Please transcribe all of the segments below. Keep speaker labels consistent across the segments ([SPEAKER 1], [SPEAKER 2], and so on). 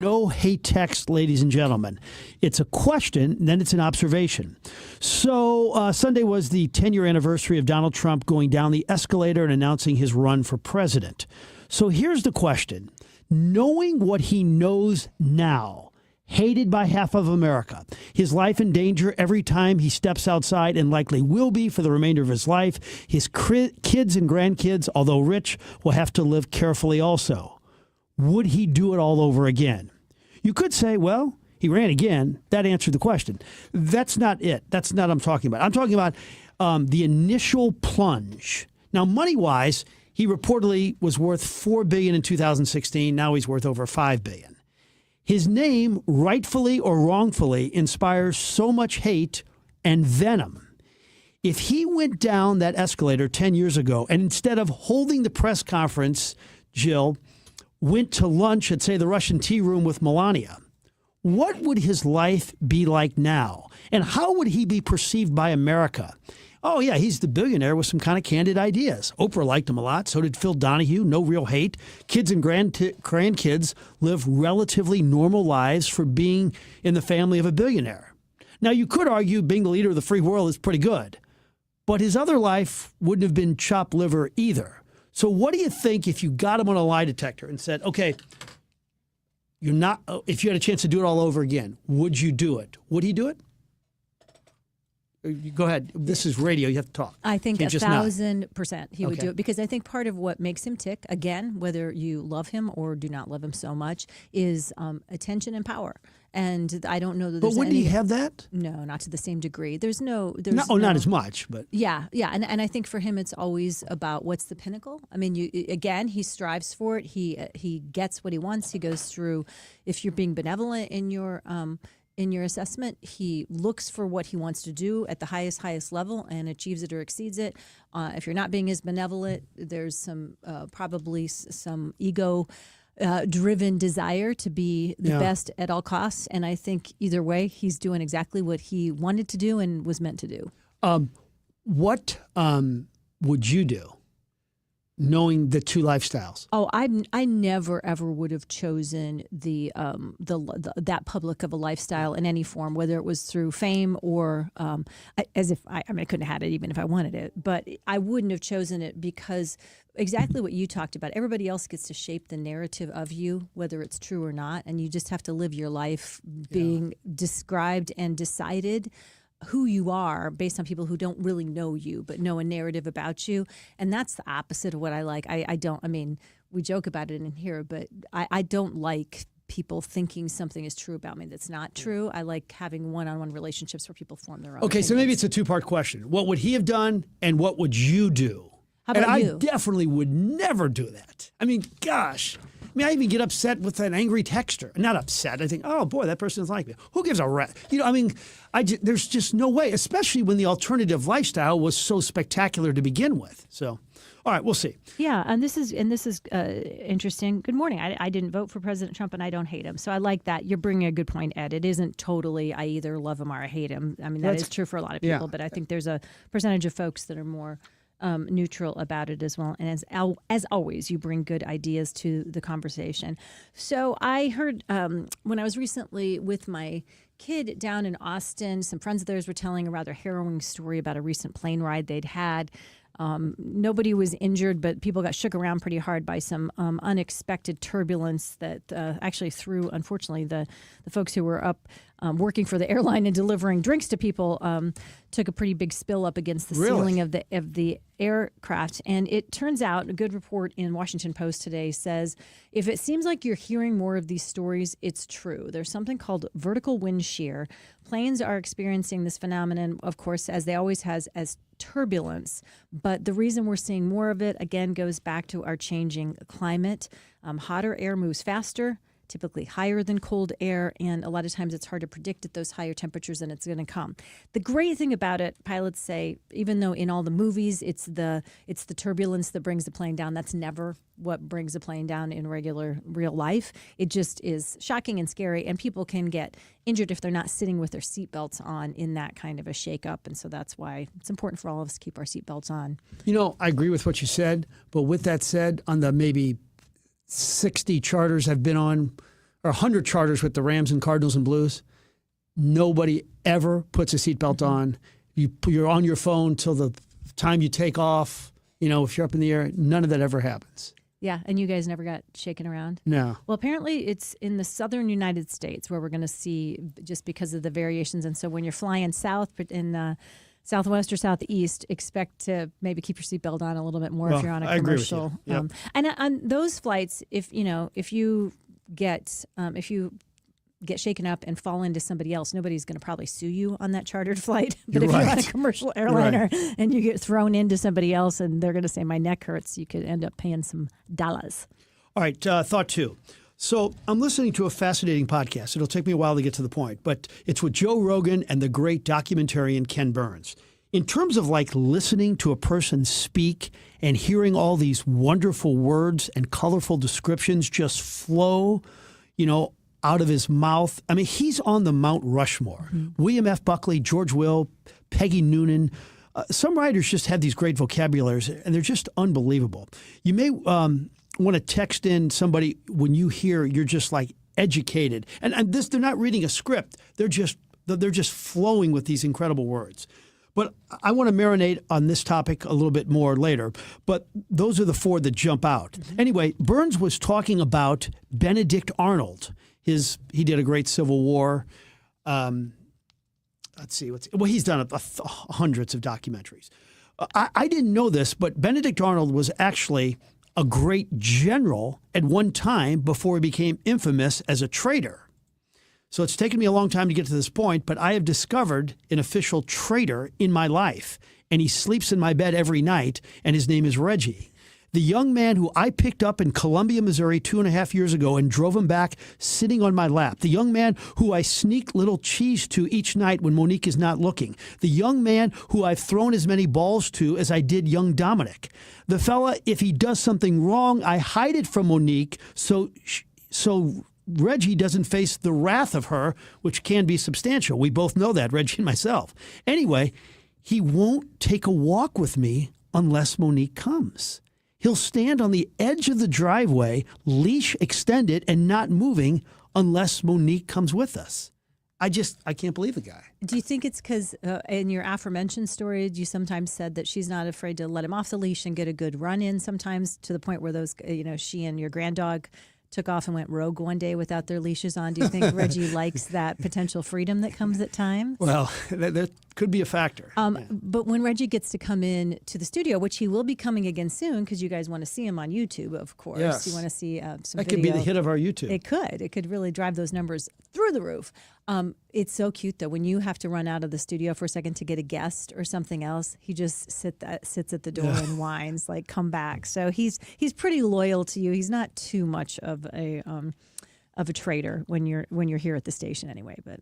[SPEAKER 1] No hate text, ladies and gentlemen. It's a question, then it's an observation. So Sunday was the 10-year anniversary of Donald Trump going down the escalator and announcing his run for president. So here's the question. Knowing what he knows now, hated by half of America, his life in danger every time he steps outside and likely will be for the remainder of his life, his kids and grandkids, although rich, will have to live carefully also. Would he do it all over again? You could say, well, he ran again. That answered the question. That's not it. That's not what I'm talking about. I'm talking about the initial plunge. Now, money-wise, he reportedly was worth $4 billion in 2016. Now he's worth over $5 billion. His name, rightfully or wrongfully, inspires so much hate and venom. If he went down that escalator 10 years ago and instead of holding the press conference, Jill, went to lunch at, say, the Russian tea room with Melania, what would his life be like now? And how would he be perceived by America? Oh, yeah, he's the billionaire with some kind of candid ideas. Oprah liked him a lot. So did Phil Donahue. No real hate. Kids and grandkids live relatively normal lives for being in the family of a billionaire. Now, you could argue being the leader of the free world is pretty good. But his other life wouldn't have been chopped liver either. So what do you think if you got him on a lie detector and said, okay, if you had a chance to do it all over again, would you do it? Would he do it? Go ahead. This is radio. You have to talk.
[SPEAKER 2] I think 1,000% he would do it, because I think part of what makes him tick, again, whether you love him or do not love him so much, is attention and power. And I don't know that there's
[SPEAKER 1] But wouldn't he have that?
[SPEAKER 2] No, not to the same degree.
[SPEAKER 1] Not as much, but
[SPEAKER 2] yeah. And I think for him, it's always about what's the pinnacle. I mean, he strives for it. He gets what he wants. He goes through. If you're being benevolent in your assessment, he looks for what he wants to do at the highest level and achieves it or exceeds it. If you're not being as benevolent, there's some probably some ego. Driven desire to be the best at all costs. And I think either way, he's doing exactly what he wanted to do and was meant to do.
[SPEAKER 1] What would you do, knowing the two lifestyles?
[SPEAKER 2] Oh, I never ever would have chosen that public of a lifestyle in any form, whether it was through fame or I couldn't have had it even if I wanted it, but I wouldn't have chosen it because exactly what you talked about. Everybody else gets to shape the narrative of you, whether it's true or not, and you just have to live your life being described and decided who you are based on people who don't really know you but know a narrative about you. And that's the opposite of what I like. We joke about it in here, but I don't like people thinking something is true about me that's not true. I like having one-on-one relationships where people form their own opinions.
[SPEAKER 1] So maybe it's a two-part question. What would he have done and what would you do?
[SPEAKER 2] How about you?
[SPEAKER 1] I definitely would never do that. I mean, gosh. I even get upset with an angry texter. Not upset. I think, oh, boy, that person doesn't like me. Who gives a rat? There's just no way, especially when the alternative lifestyle was so spectacular to begin with. So, all right, we'll see.
[SPEAKER 2] Yeah, and this is interesting. Good morning. I didn't vote for President Trump, and I don't hate him. So I like that. You're bringing a good point, Ed. It isn't totally I either love him or I hate him. I mean, that is true for a lot of people, but I think there's a percentage of folks that are more neutral about it as well. And as always, you bring good ideas to the conversation. So I heard when I was recently with my kid down in Austin, some friends of theirs were telling a rather harrowing story about a recent plane ride they'd had. Nobody was injured, but people got shook around pretty hard by some unexpected turbulence that actually threw, unfortunately, the folks who were up working for the airline and delivering drinks to people took a pretty big spill up against the ceiling of the aircraft. And it turns out, a good report in Washington Post today says, if it seems like you're hearing more of these stories, it's true. There's something called vertical wind shear. Planes are experiencing this phenomenon, of course, as they always has, as turbulence. But the reason we're seeing more of it, again, goes back to our changing climate. Hotter air moves faster, typically higher than cold air, and a lot of times it's hard to predict at those higher temperatures and it's going to come. The great thing about it, pilots say, even though in all the movies it's the turbulence that brings the plane down, that's never what brings a plane down in real life. It just is shocking and scary, and people can get injured if they're not sitting with their seatbelts on in that kind of a shakeup. And so that's why it's important for all of us to keep our seatbelts on.
[SPEAKER 1] I agree with what you said, but with that said, on the maybe 60 charters I've been on or 100 charters with the Rams and Cardinals and Blues. Nobody ever puts a seatbelt on. You're on your phone till the time you take off. You know, if you're up in the air, none of that ever happens.
[SPEAKER 2] Yeah, and you guys never got shaken around?
[SPEAKER 1] No.
[SPEAKER 2] Well, apparently it's in the southern United States where we're going to see, just because of the variations. And so when you're flying south in southwest or southeast, expect to maybe keep your seatbelt on a little bit more if you're on a commercial.
[SPEAKER 1] Yep.
[SPEAKER 2] And on those flights, if you get shaken up and fall into somebody else, nobody's going to probably sue you on that chartered flight. But if you're on a commercial airliner and you get thrown into somebody else and they're going to say, my neck hurts, you could end up paying some dollars.
[SPEAKER 1] All right, thought two. So I'm listening to a fascinating podcast. It'll take me a while to get to the point, but it's with Joe Rogan and the great documentarian Ken Burns. In terms of like listening to a person speak and hearing all these wonderful words and colorful descriptions just flow, out of his mouth. I mean, he's on the Mount Rushmore. Mm-hmm. William F. Buckley, George Will, Peggy Noonan. Some writers just have these great vocabularies, and they're just unbelievable. You may want to text in somebody when you hear you're just like educated. And this, they're not reading a script. They're just flowing with these incredible words. But I want to marinate on this topic a little bit more later. But those are the four that jump out. Mm-hmm. Anyway, Burns was talking about Benedict Arnold. He did a great Civil War. Let's see. He's done hundreds of documentaries. I didn't know this, but Benedict Arnold was actually a great general at one time before he became infamous as a traitor. So it's taken me a long time to get to this point, but I have discovered an official traitor in my life, and he sleeps in my bed every night, and his name is Reggie. The young man who I picked up in Columbia, Missouri 2.5 years ago and drove him back sitting on my lap. The young man who I sneak little cheese to each night when Monique is not looking. The young man who I've thrown as many balls to as I did young Dominic. The fella, if he does something wrong, I hide it from Monique so Reggie doesn't face the wrath of her, which can be substantial. We both know that, Reggie and myself. Anyway, he won't take a walk with me unless Monique comes. He'll stand on the edge of the driveway, leash extended and not moving unless Monique comes with us. I can't believe the guy.
[SPEAKER 2] Do you think it's because in your aforementioned story, you sometimes said that she's not afraid to let him off the leash and get a good run in sometimes, to the point where those, she and your granddog took off and went rogue one day without their leashes on? Do you think Reggie likes that potential freedom that comes at times?
[SPEAKER 1] Well, that could be a factor.
[SPEAKER 2] But when Reggie gets to come in to the studio, which he will be coming again soon, because you guys want to see him on YouTube, of course.
[SPEAKER 1] Yes.
[SPEAKER 2] You want to see some
[SPEAKER 1] That
[SPEAKER 2] video.
[SPEAKER 1] could be the hit of our YouTube.
[SPEAKER 2] It could. It could really drive those numbers through the roof. It's so cute, though. When you have to run out of the studio for a second to get a guest or something else, he just sits at the door and whines, like, come back. So he's pretty loyal to you. He's not too much of a traitor when you're here at the station anyway. But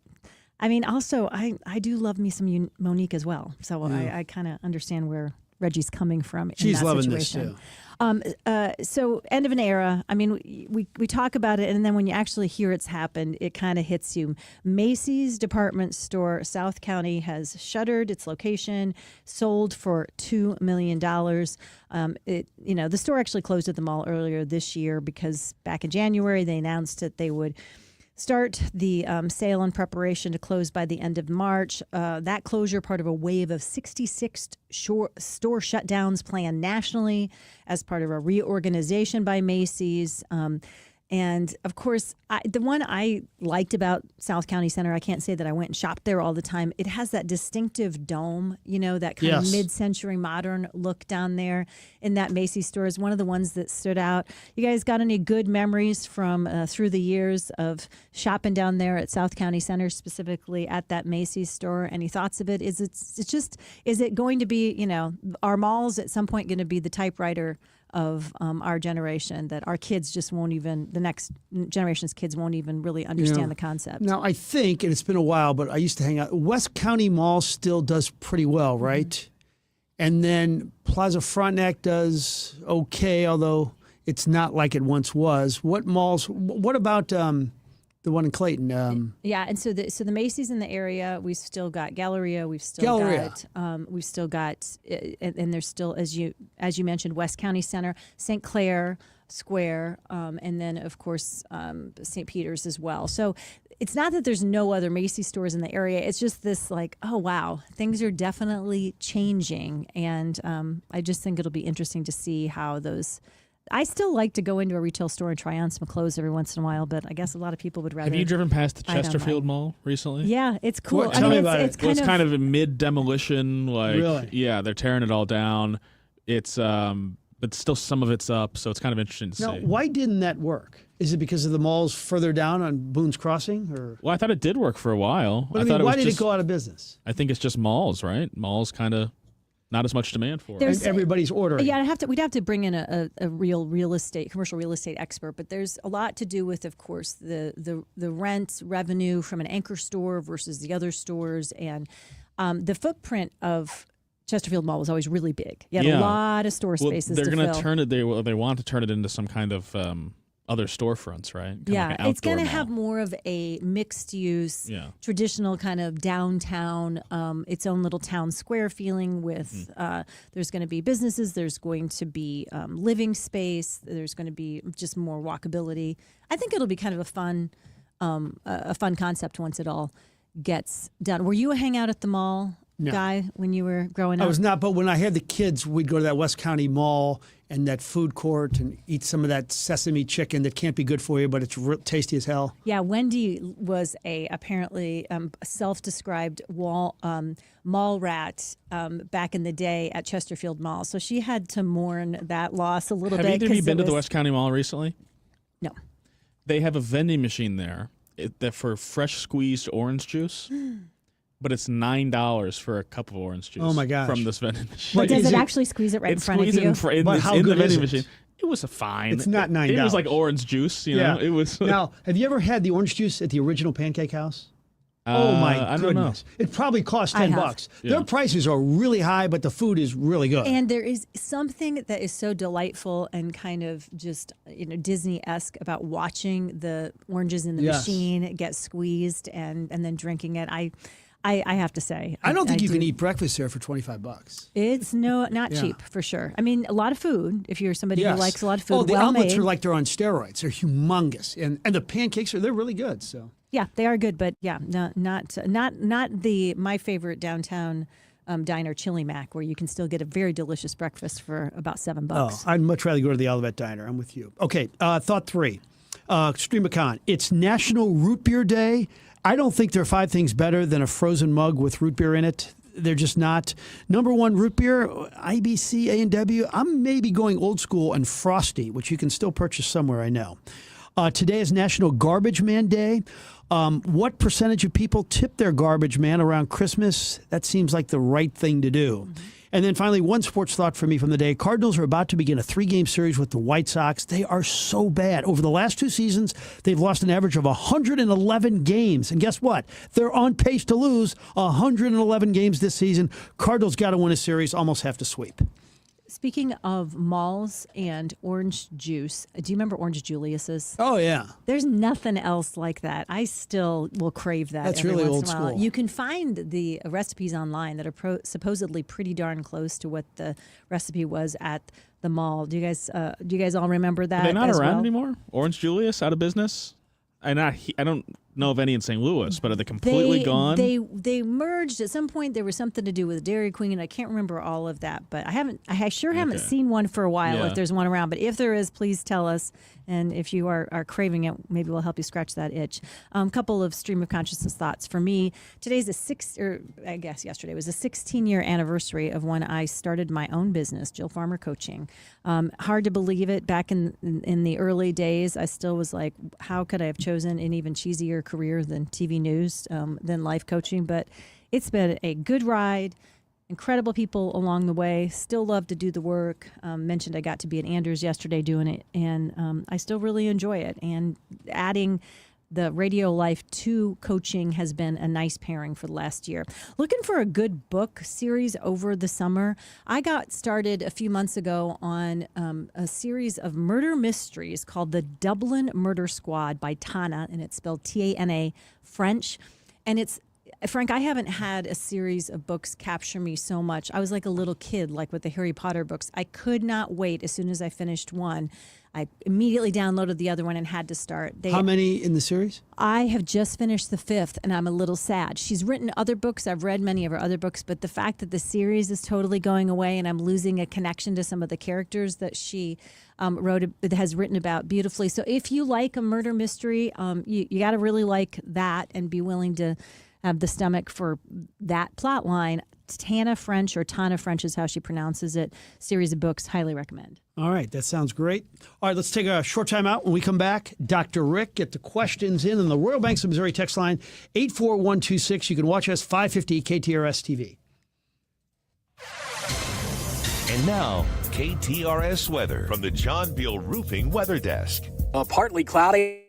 [SPEAKER 2] I mean, also, I do love me some Monique as well. So I kind of understand where Reggie's coming from in
[SPEAKER 1] She's
[SPEAKER 2] that
[SPEAKER 1] loving
[SPEAKER 2] situation.
[SPEAKER 1] this too.
[SPEAKER 2] So end of an era. I mean, we talk about it, and then when you actually hear it's happened, it kind of hits you. Macy's department store, South County, has shuttered its location, sold for $2 million. The store actually closed at the mall earlier this year because back in January they announced that they would start the sale in preparation to close by the end of March. That closure, part of a wave of 66 store shutdowns planned nationally as part of a reorganization by Macy's. And of course, the one I liked about South County Center, I can't say that I went and shopped there all the time. It has that distinctive dome, that kind of mid-century modern look down there in that Macy's store is one of the ones that stood out. You guys got any good memories from through the years of shopping down there at South County Center, specifically at that Macy's store? Any thoughts of it? Is it going to be, are malls at some point going to be the typewriter of our generation, that our kids just won't even, the next generation's kids won't even really understand the concept? Now,
[SPEAKER 1] I think, and it's been a while, but I used to hang out, West County Mall still does pretty well, right? Mm-hmm. And then Plaza Frontenac does okay, although it's not like it once was. What malls, what about the The one in Clayton.
[SPEAKER 2] Yeah, and so the Macy's in the area, we've still got Galleria, we've still got, and there's still, as you mentioned, West County Center, St. Clair Square, and then of course St. Peter's as well. So it's not that there's no other Macy's stores in the area. It's just this like, oh wow, things are definitely changing, and I just think it'll be interesting to see how those. I still like to go into a retail store and try on some clothes every once in a while, but I guess a lot of people would rather.
[SPEAKER 3] Have you driven past the Chesterfield Mall recently?
[SPEAKER 2] Yeah, it's cool.
[SPEAKER 1] Tell me about it.
[SPEAKER 3] It's kind of a mid-demolition. Like,
[SPEAKER 1] really?
[SPEAKER 3] Yeah, they're tearing it all down. It's but still some of it's up, so it's kind of interesting to
[SPEAKER 1] Now,
[SPEAKER 3] see.
[SPEAKER 1] why didn't that work? Is it because of the malls further down on Boone's Crossing, or?
[SPEAKER 3] Well, I thought it did work for a while.
[SPEAKER 1] But, why did it go out of business?
[SPEAKER 3] I think it's just malls, right? Malls kind of not as much demand for it.
[SPEAKER 1] And everybody's ordering.
[SPEAKER 2] Yeah, we'd have to bring in a real commercial real estate expert, but there's a lot to do with, of course, the rent revenue from an anchor store versus the other stores, and the footprint of Chesterfield Mall was always really big. You had a lot of store spaces.
[SPEAKER 3] They're
[SPEAKER 2] going
[SPEAKER 3] to turn it. They want to turn it into some kind of other storefronts, right?
[SPEAKER 2] Like it's going to have more of a mixed use, traditional kind of downtown, its own little town square feeling with, there's going to be businesses, there's going to be living space, there's going to be just more walkability. I think it'll be kind of a fun concept once it all gets done. Were you a hangout at the mall guy when you were growing up?
[SPEAKER 1] I was not, but when I had the kids, we'd go to that West County Mall and that food court and eat some of that sesame chicken that can't be good for you, but it's real tasty as hell.
[SPEAKER 2] Yeah, Wendy was apparently self-described mall rat back in the day at Chesterfield Mall, so she had to mourn that loss a little bit.
[SPEAKER 3] Have either of you been to the West County Mall recently?
[SPEAKER 2] No.
[SPEAKER 3] They have a vending machine there that for fresh squeezed orange juice. But it's $9 for a cup of orange juice.
[SPEAKER 1] Oh my gosh!
[SPEAKER 3] From this vending machine.
[SPEAKER 2] But does it actually squeeze it right in front of you?
[SPEAKER 1] But how good is it?
[SPEAKER 3] Machine. It was a fine.
[SPEAKER 1] It's not $9.
[SPEAKER 3] It was like orange juice. You know, it was.
[SPEAKER 1] Now, have you ever had the orange juice at the original Pancake House? Oh my goodness! It probably cost $10.
[SPEAKER 3] Yeah.
[SPEAKER 1] Their prices are really high, but the food is really good.
[SPEAKER 2] And there is something that is so delightful and kind of just Disney-esque about watching the oranges in the machine get squeezed and then drinking it. I have to say,
[SPEAKER 1] I don't think you can eat breakfast there for $25.
[SPEAKER 2] It's not cheap for sure. I mean, a lot of food. If you're somebody who likes a lot of food,
[SPEAKER 1] oh, the omelets are like they're on steroids. They're humongous, and the pancakes they're really good. So
[SPEAKER 2] yeah, they are good, but not my favorite downtown diner, Chili Mac, where you can still get a very delicious breakfast for about $7.
[SPEAKER 1] Oh, I'd much rather go to the Olivet Diner. I'm with you. Okay, thought 3. Stream of Con. It's National Root Beer Day. I don't think there are 5 things better than a frozen mug with root beer in it. They're just not. Number 1, root beer, IBC, A&W. I'm maybe going old school and Frosty, which you can still purchase somewhere, I know. Today is National Garbage Man Day. What percentage of people tip their garbage man around Christmas? That seems like the right thing to do. Mm-hmm. And then finally, one sports thought for me from the day. Cardinals are about to begin a 3-game series with the White Sox. They are so bad. Over the last 2 seasons, they've lost an average of 111 games. And guess what? They're on pace to lose 111 games this season. Cardinals got to win a series, almost have to sweep.
[SPEAKER 2] Speaking of malls and orange juice, do you remember Orange Julius's?
[SPEAKER 1] Oh, yeah.
[SPEAKER 2] There's nothing else like that. I still will crave that.
[SPEAKER 1] That's
[SPEAKER 2] every
[SPEAKER 1] really
[SPEAKER 2] once
[SPEAKER 1] old
[SPEAKER 2] in a while.
[SPEAKER 1] school.
[SPEAKER 2] You can find the recipes online that are supposedly pretty darn close to what the recipe was at the mall. Do you guys all remember that?
[SPEAKER 3] Are they not
[SPEAKER 2] as
[SPEAKER 3] around
[SPEAKER 2] well?
[SPEAKER 3] anymore? Orange Julius out of business? I don't know of any in St. Louis, but are they completely gone?
[SPEAKER 2] They merged at some point. There was something to do with Dairy Queen, and I can't remember all of that. But I haven't seen one for a while.
[SPEAKER 3] Yeah.
[SPEAKER 2] If there's one around, but if there is, please tell us. And if you are craving it, maybe we'll help you scratch that itch. Couple of stream of consciousness thoughts for me. Today's yesterday was the 16-year anniversary of when I started my own business, Jill Farmer Coaching. Hard to believe it. Back in the early days, I still was like, how could I have chosen an even cheesier career than TV news, than life coaching? But it's been a good ride. Incredible people along the way. Still love to do the work. Mentioned I got to be at Andrews yesterday doing it, and I still really enjoy it. And adding the Radio Life 2 coaching has been a nice pairing for the last year. Looking for a good book series over the summer. I got started a few months ago on a series of murder mysteries called The Dublin Murder Squad by Tana, and it's spelled Tana, French. And it's Frank, I haven't had a series of books capture me so much. I was like a little kid, like with the Harry Potter books. I could not wait. As soon as I finished one, I immediately downloaded the other one and had to start.
[SPEAKER 1] How many in the series?
[SPEAKER 2] I have just finished the 5th, and I'm a little sad. She's written other books. I've read many of her other books, but the fact that the series is totally going away and I'm losing a connection to some of the characters that she has written about beautifully. So if you like a murder mystery, you got to really like that and be willing to have the stomach for that plot line. Tana French is how she pronounces it. Series of books, highly recommend.
[SPEAKER 1] All right, that sounds great. All right, let's take a short time out. When we come back, Dr. Rick, get the questions in on the Royal Banks of Missouri text line, 84126. You can watch us 550 KTRS TV.
[SPEAKER 4] And now, KTRS weather from the John Beal Roofing Weather Desk.
[SPEAKER 5] Partly cloudy.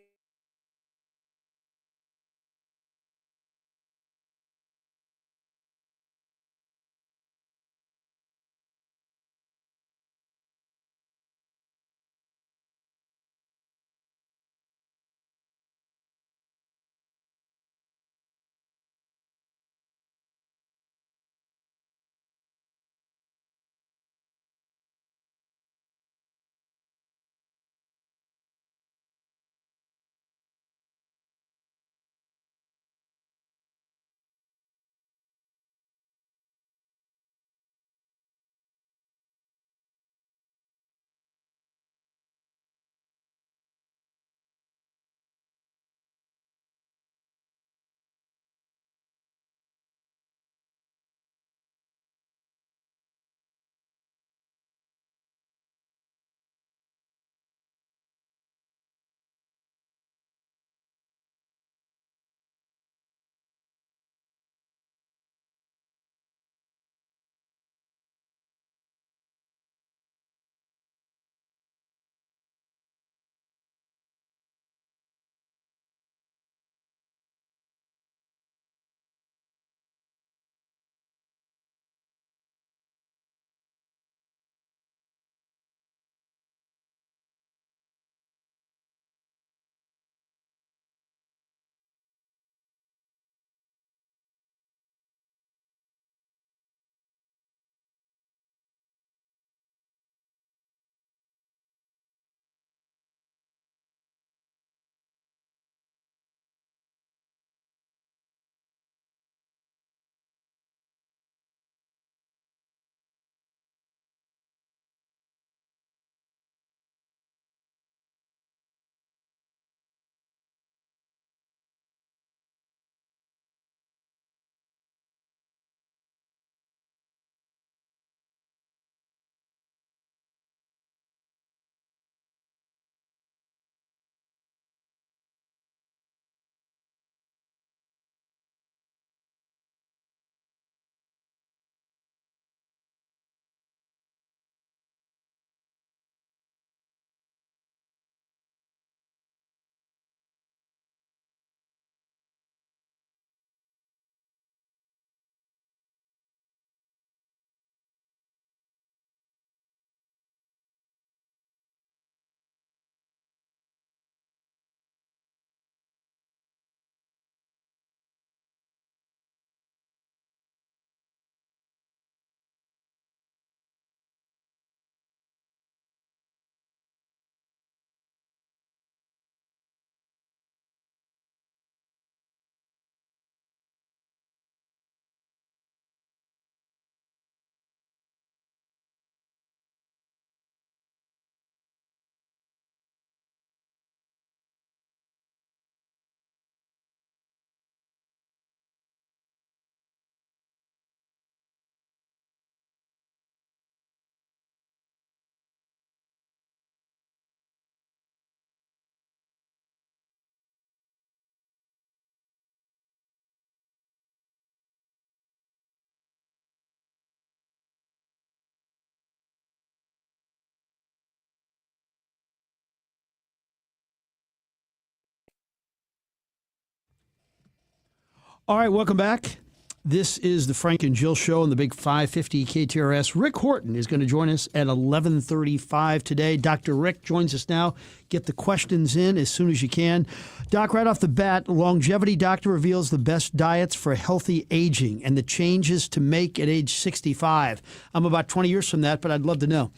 [SPEAKER 1] All right, welcome back. This is the Frank and Jill Show on the Big 550 KTRS. Rick Horton is going to join us at 11:35 today. Dr. Rick joins us now. Get the questions in as soon as you can. Doc, right off the bat, Longevity Doctor reveals the best diets for healthy aging and the changes to make at age 65. I'm about 20 years from that, but I'd love to know.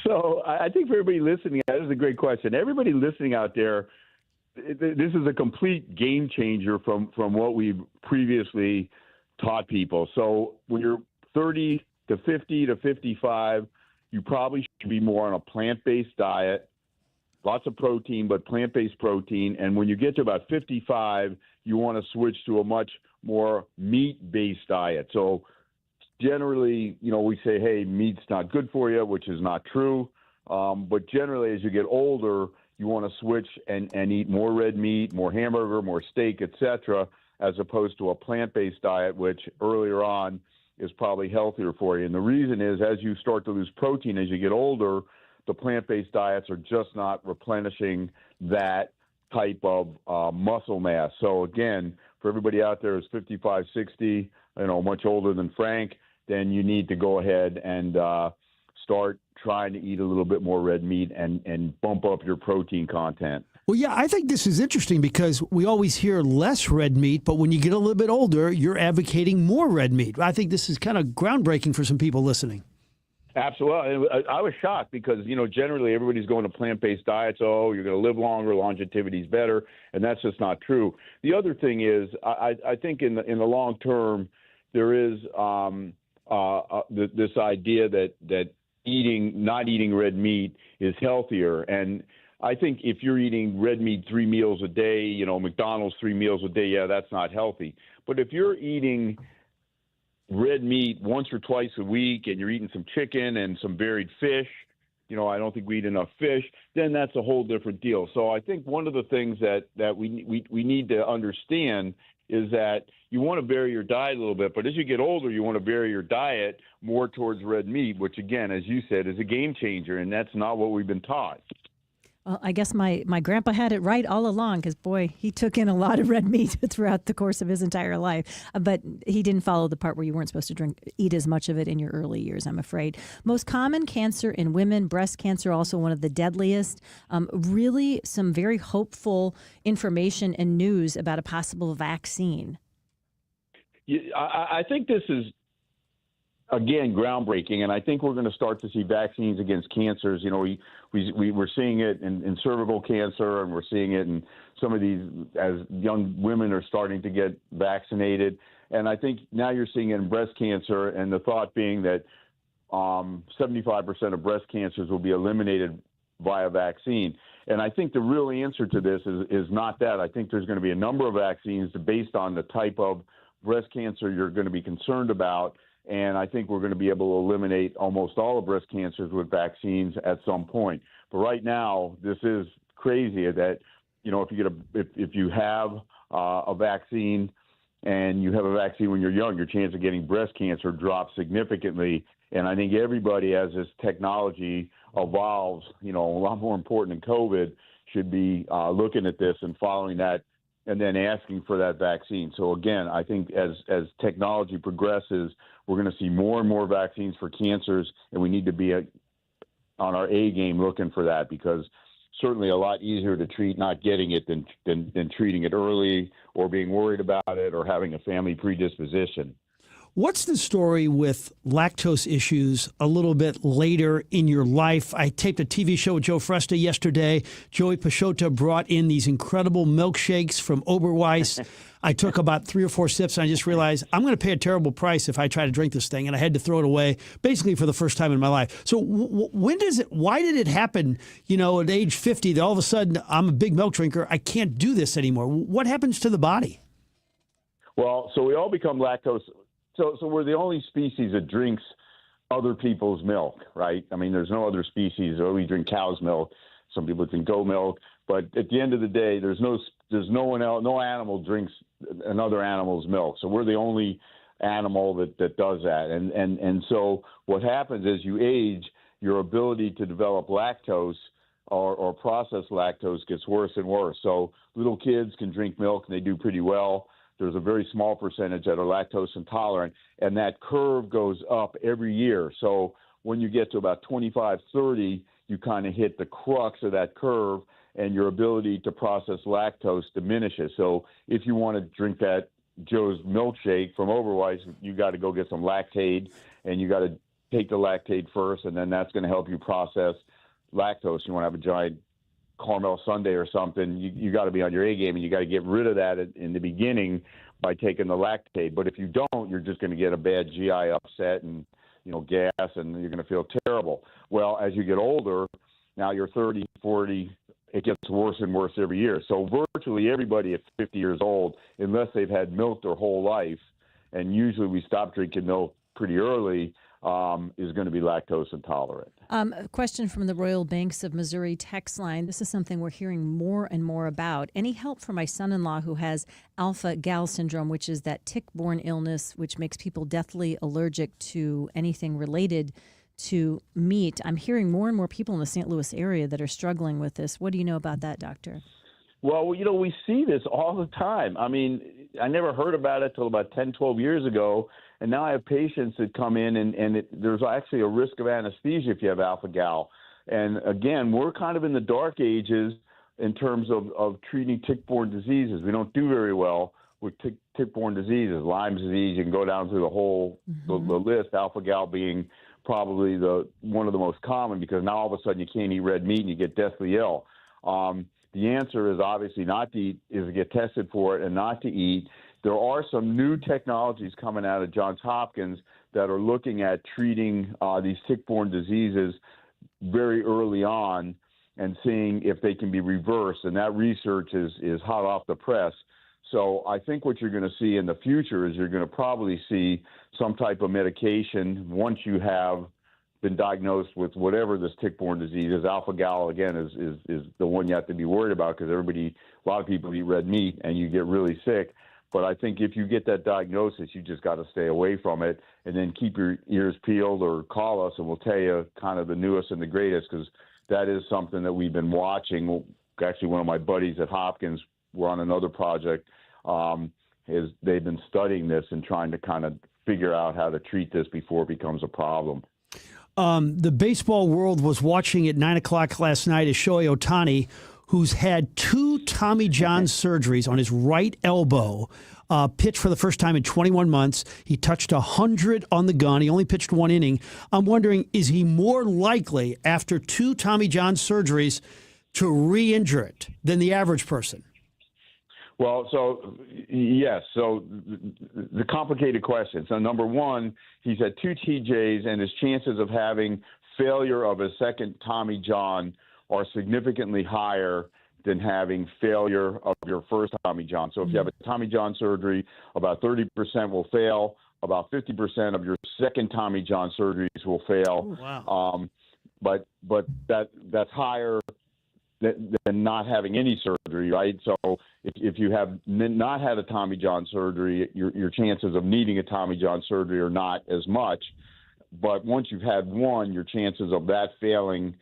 [SPEAKER 5] So I think for everybody listening, that is a great question. Everybody listening out there, this is a complete game changer from what we've previously taught people. So when you're 30 to 50 to 55, you probably should be more on a plant-based diet, lots of protein, but plant-based protein. And when you get to about 55, you want to switch to a much more meat-based diet. So generally, we say, hey, meat's not good for you, which is not true. But generally, as you get older, you want to switch and eat more red meat, more hamburger, more steak, etc., as opposed to a plant-based diet, which earlier on is probably healthier for you. And the reason is, as you start to lose protein as you get older, the plant-based diets are just not replenishing that type of muscle mass. So again, for everybody out there who's 55, 60, much older than Frank, then you need to go ahead and start trying to eat a little bit more red meat and bump up your protein content.
[SPEAKER 1] Well, yeah, I think this is interesting because we always hear less red meat, but when you get a little bit older, you're advocating more red meat. I think this is kind of groundbreaking for some people listening.
[SPEAKER 5] Absolutely. I was shocked because, generally everybody's going to plant-based diets. Oh, you're going to live longer, longevity's better, and that's just not true. The other thing is, I think in the long term, there is this idea that not eating red meat is healthier. And I think if you're eating red meat 3 meals a day, McDonald's 3 meals a day, yeah, that's not healthy. But if you're eating red meat once or twice a week and you're eating some chicken and some varied fish, I don't think we eat enough fish, then that's a whole different deal. So I think one of the things that we need to understand is that you want to vary your diet a little bit, but as you get older, you want to vary your diet more towards red meat, which again, as you said, is a game changer, and that's not what we've been taught.
[SPEAKER 2] Well, I guess my grandpa had it right all along because, boy, he took in a lot of red meat throughout the course of his entire life. But he didn't follow the part where you weren't supposed to eat as much of it in your early years, I'm afraid. Most common cancer in women, breast cancer, also one of the deadliest. Really some very hopeful information and news about a possible vaccine.
[SPEAKER 5] I think this is, again, groundbreaking, and I think we're going to start to see vaccines against cancers. We're seeing it in cervical cancer, and we're seeing it in some of these as young women are starting to get vaccinated. And I think now you're seeing it in breast cancer, and the thought being that 75% of breast cancers will be eliminated via vaccine. And I think the real answer to this is not that. I think there's going to be a number of vaccines based on the type of breast cancer you're going to be concerned about. And I think we're going to be able to eliminate almost all of breast cancers with vaccines at some point. But right now, this is crazy that, if you have a vaccine and you have a vaccine when you're young, your chance of getting breast cancer drops significantly. And I think everybody, as this technology evolves, a lot more important than COVID, should be looking at this and following that and then asking for that vaccine. So again, I think as technology progresses, we're going to see more and more vaccines for cancers, and we need to be on our A game looking for that, because certainly a lot easier to treat not getting it than treating it early or being worried about it or having a family predisposition.
[SPEAKER 1] What's the story with lactose issues a little bit later in your life? I taped a TV show with Joe Fresta yesterday. Joey Pashota brought in these incredible milkshakes from Oberweis. I took about 3 or 4 sips, and I just realized I'm going to pay a terrible price if I try to drink this thing, and I had to throw it away basically for the first time in my life. So why did it happen, at age 50, that all of a sudden I'm a big milk drinker, I can't do this anymore? What happens to the body?
[SPEAKER 5] Well, so we all become lactose. So we're the only species that drinks other people's milk, right? I mean, there's no other species. We drink cow's milk. Some people drink goat milk. But at the end of the day, there's no one else, no animal drinks another animal's milk. So we're the only animal that does that. And so what happens as you age, your ability to develop lactose or processed lactose gets worse and worse. So little kids can drink milk and they do pretty well. There's a very small percentage that are lactose intolerant, and that curve goes up every year. So when you get to about 25, 30, you kind of hit the crux of that curve, and your ability to process lactose diminishes. So if you want to drink that Joe's milkshake from Overweiss, you got to go get some Lactaid, and you got to take the Lactaid first, and then that's going to help you process lactose. You want to have a giant caramel sundae or something, you got to be on your A game, and you got to get rid of that in the beginning by taking the Lactaid. But if you don't, you're just going to get a bad GI upset and gas, and you're going to feel terrible. Well, as you get older, now you're 30, 40, it gets worse and worse every year. So virtually everybody at 50 years old, unless they've had milk their whole life, and usually we stop drinking milk pretty early, is going to be lactose intolerant.
[SPEAKER 2] A question from the Royal Banks of Missouri text line. This is something we're hearing more and more about. Any help for my son-in-law who has alpha-gal syndrome, which is that tick-borne illness which makes people deathly allergic to anything related to meat? I'm hearing more and more people in the St. Louis area that are struggling with this. What do you know about that, doctor?
[SPEAKER 5] Well, we see this all the time. I mean, I never heard about it till about 10, 12 years ago. And now I have patients that come in, and there's actually a risk of anesthesia if you have alpha-gal. And again, we're kind of in the dark ages in terms of treating tick-borne diseases. We don't do very well with tick-borne diseases. Lyme disease, you can go down through the whole the list, alpha-gal being probably one of the most common, because now all of a sudden you can't eat red meat and you get deathly ill. The answer is obviously not to eat, is to get tested for it and not to eat. There are some new technologies coming out of Johns Hopkins that are looking at treating these tick-borne diseases very early on and seeing if they can be reversed. And that research is hot off the press. So I think what you're going to see in the future is you're going to probably see some type of medication once you have been diagnosed with whatever this tick-borne disease is. Alpha-gal, again, is the one you have to be worried about, because a lot of people eat red meat and you get really sick. But I think if you get that diagnosis, you just got to stay away from it, and then keep your ears peeled or call us, and we'll tell you kind of the newest and the greatest, because that is something that we've been watching. Actually, one of my buddies at Hopkins, we're on another project, they've been studying this and trying to kind of figure out how to treat this before it becomes a problem.
[SPEAKER 1] The baseball world was watching at 9 o'clock last night as Shohei Ohtani, who's had 2 Tommy John surgeries on his right elbow, pitched for the first time in 21 months. He touched 100 on the gun. He only pitched 1 inning. I'm wondering, is he more likely, after 2 Tommy John surgeries, to re-injure it than the average person?
[SPEAKER 5] Well, so yes. So the complicated question. So number one, he's had 2 TJs, and his chances of having failure of a second Tommy John are significantly higher than having failure of your first Tommy John. So if you have a Tommy John surgery, about 30% will fail. About 50% of your second Tommy John surgeries will fail.
[SPEAKER 1] Oh, wow.
[SPEAKER 5] But that's higher than not having any surgery, right? So if you have not had a Tommy John surgery, your chances of needing a Tommy John surgery are not as much. But once you've had one, your chances of that failing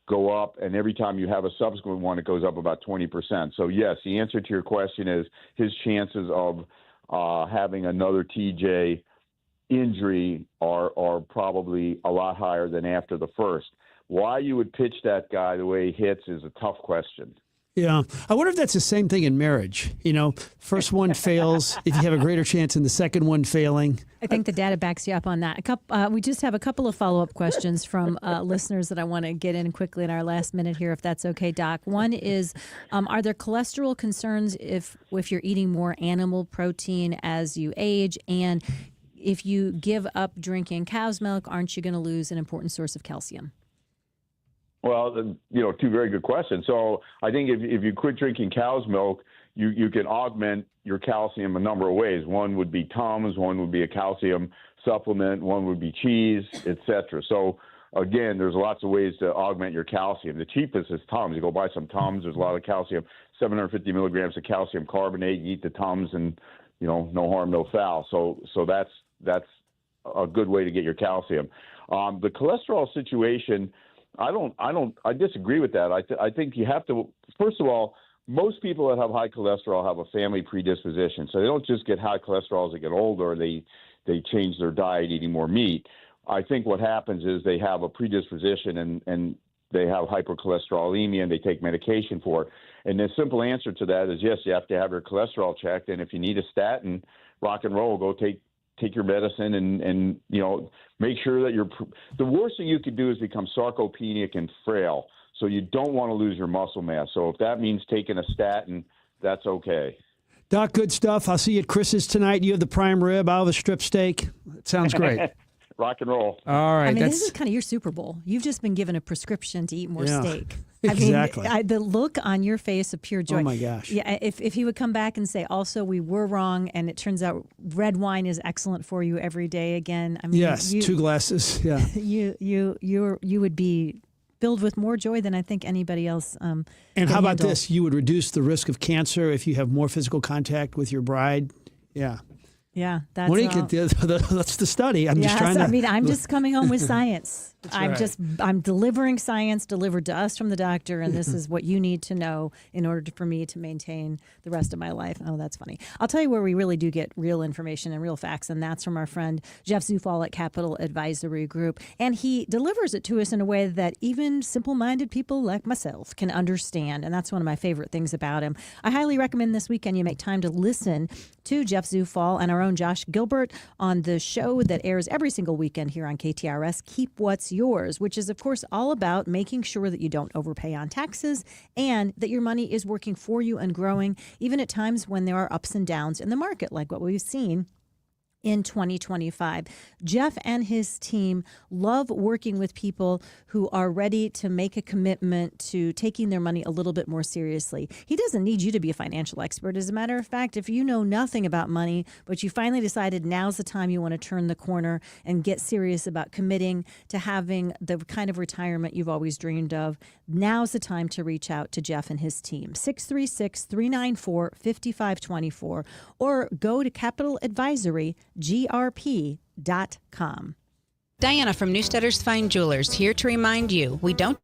[SPEAKER 5] go up, and every time you have a subsequent one, it goes up about 20%. So yes, the answer to your question is his chances of having another TJ injury are probably a lot higher than after the first. Why you would pitch that guy the way he hits is a tough question.
[SPEAKER 1] Yeah. I wonder if that's the same thing in marriage. First one fails, if you have a greater chance in the second one failing.
[SPEAKER 2] I think the data backs you up on that. We just have a couple of follow-up questions from listeners that I want to get in quickly in our last minute here, if that's okay, Doc. One is, are there cholesterol concerns if you're eating more animal protein as you age? And if you give up drinking cow's milk, aren't you going to lose an important source of calcium?
[SPEAKER 5] Well, 2 very good questions. So I think if you quit drinking cow's milk, you can augment your calcium a number of ways. One would be Tums, one would be a calcium supplement, one would be cheese, etc. So again, there's lots of ways to augment your calcium. The cheapest is Tums. You go buy some Tums. There's a lot of calcium, 750 milligrams of calcium carbonate. You eat the Tums, and no harm, no foul. So that's a good way to get your calcium. The cholesterol situation. I disagree with that. I think you have to, first of all, most people that have high cholesterol have a family predisposition. So they don't just get high cholesterol as they get older, or they change their diet eating more meat. I think what happens is they have a predisposition and they have hypercholesterolemia and they take medication for it. And the simple answer to that is yes, you have to have your cholesterol checked. And if you need a statin, rock and roll, go take your medicine and make sure that the worst thing you could do is become sarcopenic and frail. So you don't want to lose your muscle mass. So if that means taking a statin, that's okay.
[SPEAKER 1] Doc, good stuff. I'll see you at Chris's tonight. You have the prime rib. I'll have a strip steak.
[SPEAKER 6] It sounds great.
[SPEAKER 5] Rock and roll.
[SPEAKER 6] All right.
[SPEAKER 2] I mean, this is kind of your Super Bowl. You've just been given a prescription to eat more steak.
[SPEAKER 1] Exactly.
[SPEAKER 2] I mean, the look on your face of pure joy.
[SPEAKER 1] Oh, my gosh.
[SPEAKER 2] Yeah, if he would come back and say, also, we were wrong, and it turns out red wine is excellent for you every day again. I mean,
[SPEAKER 1] yes, 2 glasses. Yeah.
[SPEAKER 2] You would be filled with more joy than I think anybody else.
[SPEAKER 1] And how about this? You would reduce the risk of cancer if you have more physical contact with your bride. Yeah.
[SPEAKER 2] Yeah, that's
[SPEAKER 1] that's the study. I'm just trying to.
[SPEAKER 2] I mean, I'm just coming home with science. I'm delivering science delivered to us from the doctor, and this is what you need to know in order for me to maintain the rest of my life. Oh, that's funny. I'll tell you where we really do get real information and real facts, and that's from our friend Jeff Zufall at Capital Advisory Group. And he delivers it to us in a way that even simple-minded people like myself can understand, and that's one of my favorite things about him. I highly recommend this weekend you make time to listen to Jeff Zufall and our own Josh Gilbert on the show that airs every single weekend here on KTRS, Keep What's Yours, which is, of course, all about making sure that you don't overpay on taxes and that your money is working for you and growing, even at times when there are ups and downs in the market, like what we've seen in 2025. Jeff and his team love working with people who are ready to make a commitment to taking their money a little bit more seriously. He doesn't need you to be a financial expert. As a matter of fact, if you know nothing about money, but you finally decided now's the time you want to turn the corner and get serious about committing to having the kind of retirement you've always dreamed of, now's the time to reach out to Jeff and his team. 636-394-5524 or go to Capital Advisory grp.com.
[SPEAKER 7] Diana from Newsteaders Fine Jewelers here to remind you we don't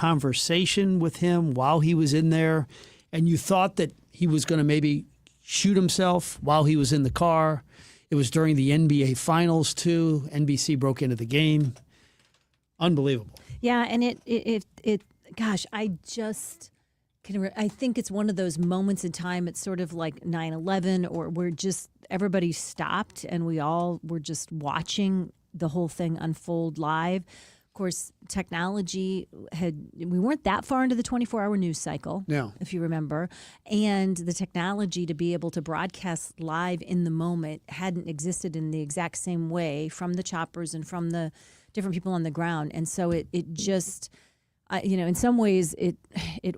[SPEAKER 1] conversation with him while he was in there, and you thought that he was going to maybe shoot himself while he was in the car. It was during the NBA Finals, too. NBC broke into the game. Unbelievable.
[SPEAKER 2] Yeah, and gosh, I just I think it's one of those moments in time. It's sort of like 9/11, or where just everybody stopped and we all were just watching the whole thing unfold live. Of course, technology we weren't that far into the 24-hour news cycle,
[SPEAKER 1] No.
[SPEAKER 2] if you remember. And the technology to be able to broadcast live in the moment hadn't existed in the exact same way from the choppers and from the different people on the ground. And so it just, in some ways, it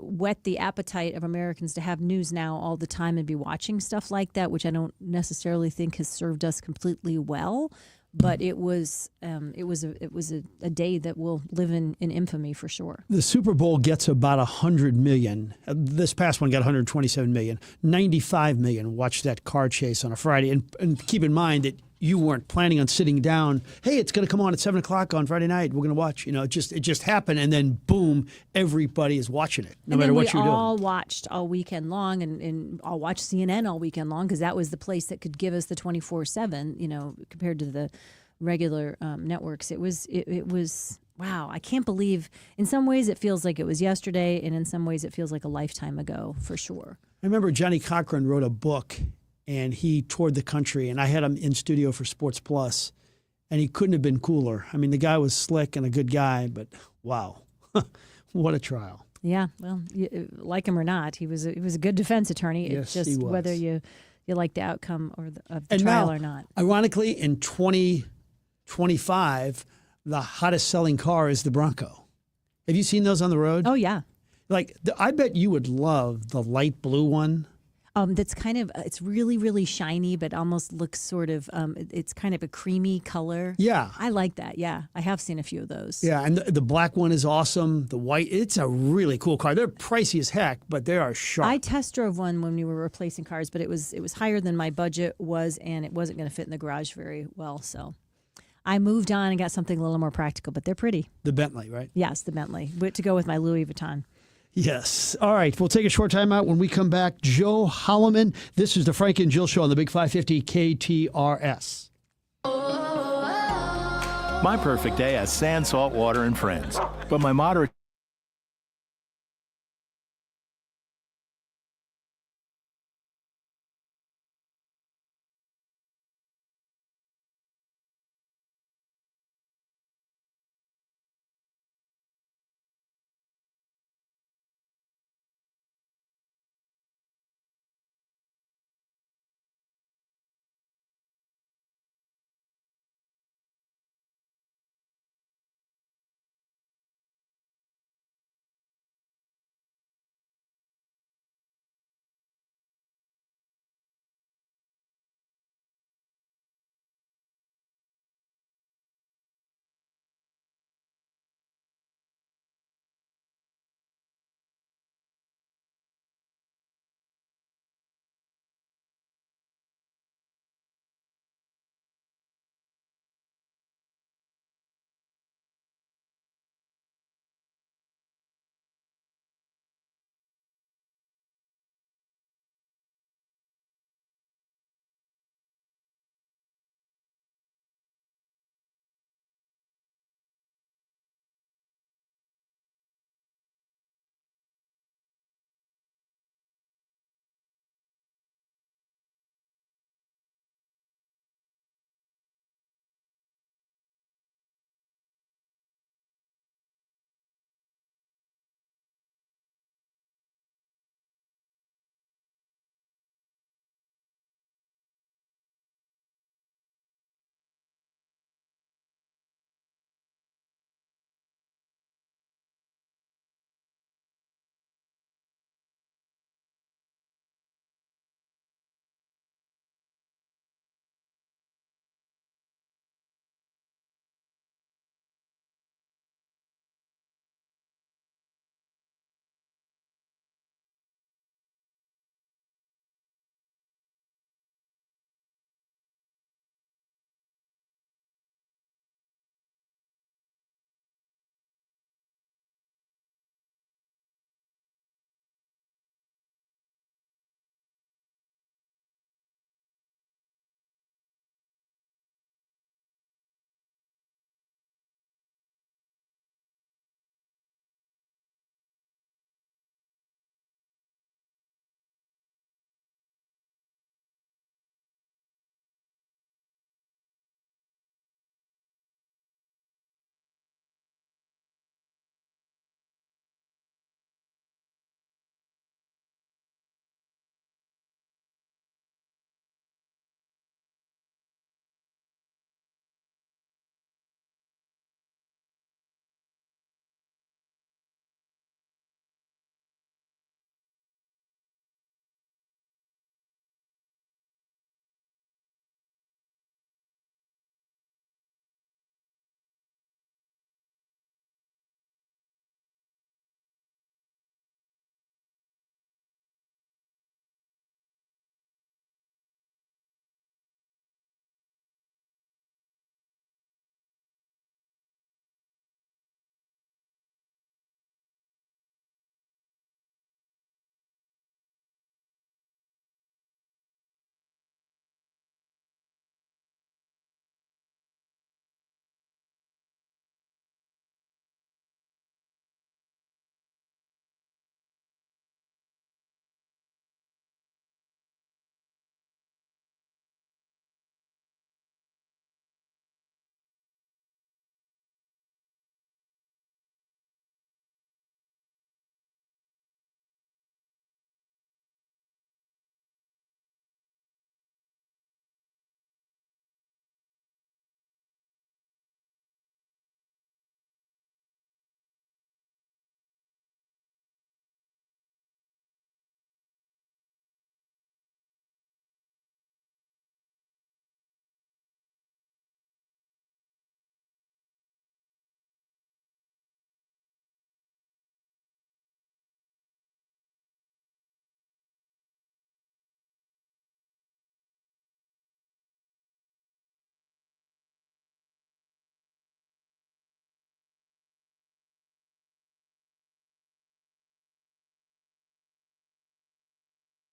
[SPEAKER 2] whet the appetite of Americans to have news now all the time and be watching stuff like that, which I don't necessarily think has served us completely well. But it was a day that will live in infamy for sure.
[SPEAKER 1] The Super Bowl gets about 100 million. This past one got 127 million. 95 million watched that car chase on a Friday. And keep in mind that you weren't planning on sitting down. Hey, it's going to come on at 7 o'clock on Friday night. We're going to watch. It just happened, and then boom, everybody is watching it, no matter what you're doing.
[SPEAKER 2] We all watched all weekend long, and I'll watch CNN all weekend long because that was the place that could give us the 24/7. Compared to the regular networks, it was wow. I can't believe. In some ways, it feels like it was yesterday, and in some ways, it feels like a lifetime ago for sure.
[SPEAKER 1] I remember Johnny Cochran wrote a book, and he toured the country, and I had him in studio for Sports Plus, and he couldn't have been cooler. I mean, the guy was slick and a good guy, but wow, what a trial.
[SPEAKER 2] Yeah, well, like him or not, he was a good defense attorney.
[SPEAKER 1] Yes,
[SPEAKER 2] it's just
[SPEAKER 1] he was.
[SPEAKER 2] whether you like the outcome of the trial or not.
[SPEAKER 1] Ironically, in 2025, the hottest selling car is the Bronco. Have you seen those on the road?
[SPEAKER 2] Oh yeah.
[SPEAKER 1] I bet you would love the light blue one.
[SPEAKER 2] That's kind of, it's really, really shiny, but almost looks sort of, it's kind of a creamy color.
[SPEAKER 1] Yeah.
[SPEAKER 2] I like that. Yeah. I have seen a few of those.
[SPEAKER 1] Yeah, and the black one is awesome. The white, it's a really cool car. They're pricey as heck, but they are sharp.
[SPEAKER 2] I test drove one when we were replacing cars, but it was higher than my budget was, and it wasn't going to fit in the garage very well. So I moved on and got something a little more practical, but they're pretty.
[SPEAKER 1] The Bentley, right?
[SPEAKER 2] Yes, the Bentley, to go with my Louis Vuitton.
[SPEAKER 1] Yes. All right. We'll take a short time out. When we come back, Joe Holloman. This is the Frank and Jill Show on the Big 550 KTRS.
[SPEAKER 6] My perfect day has sand, salt, water, and friends. But my moderate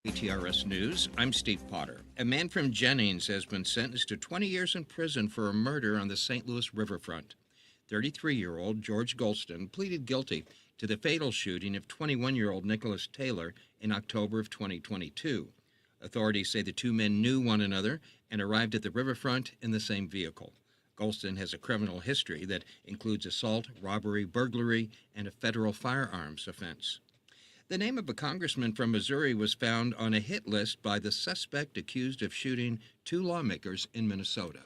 [SPEAKER 8] KTRS News, I'm Steve Potter. A man from Jennings has been sentenced to 20 years in prison for a murder on the St. Louis riverfront. 33-year-old George Golston pleaded guilty to the fatal shooting of 21-year-old Nicholas Taylor in October of 2022. Authorities say the two men knew one another and arrived at the riverfront in the same vehicle. Golston has a criminal history that includes assault, robbery, burglary, and a federal firearms offense. The name of a congressman from Missouri was found on a hit list by the suspect accused of shooting two lawmakers in Minnesota.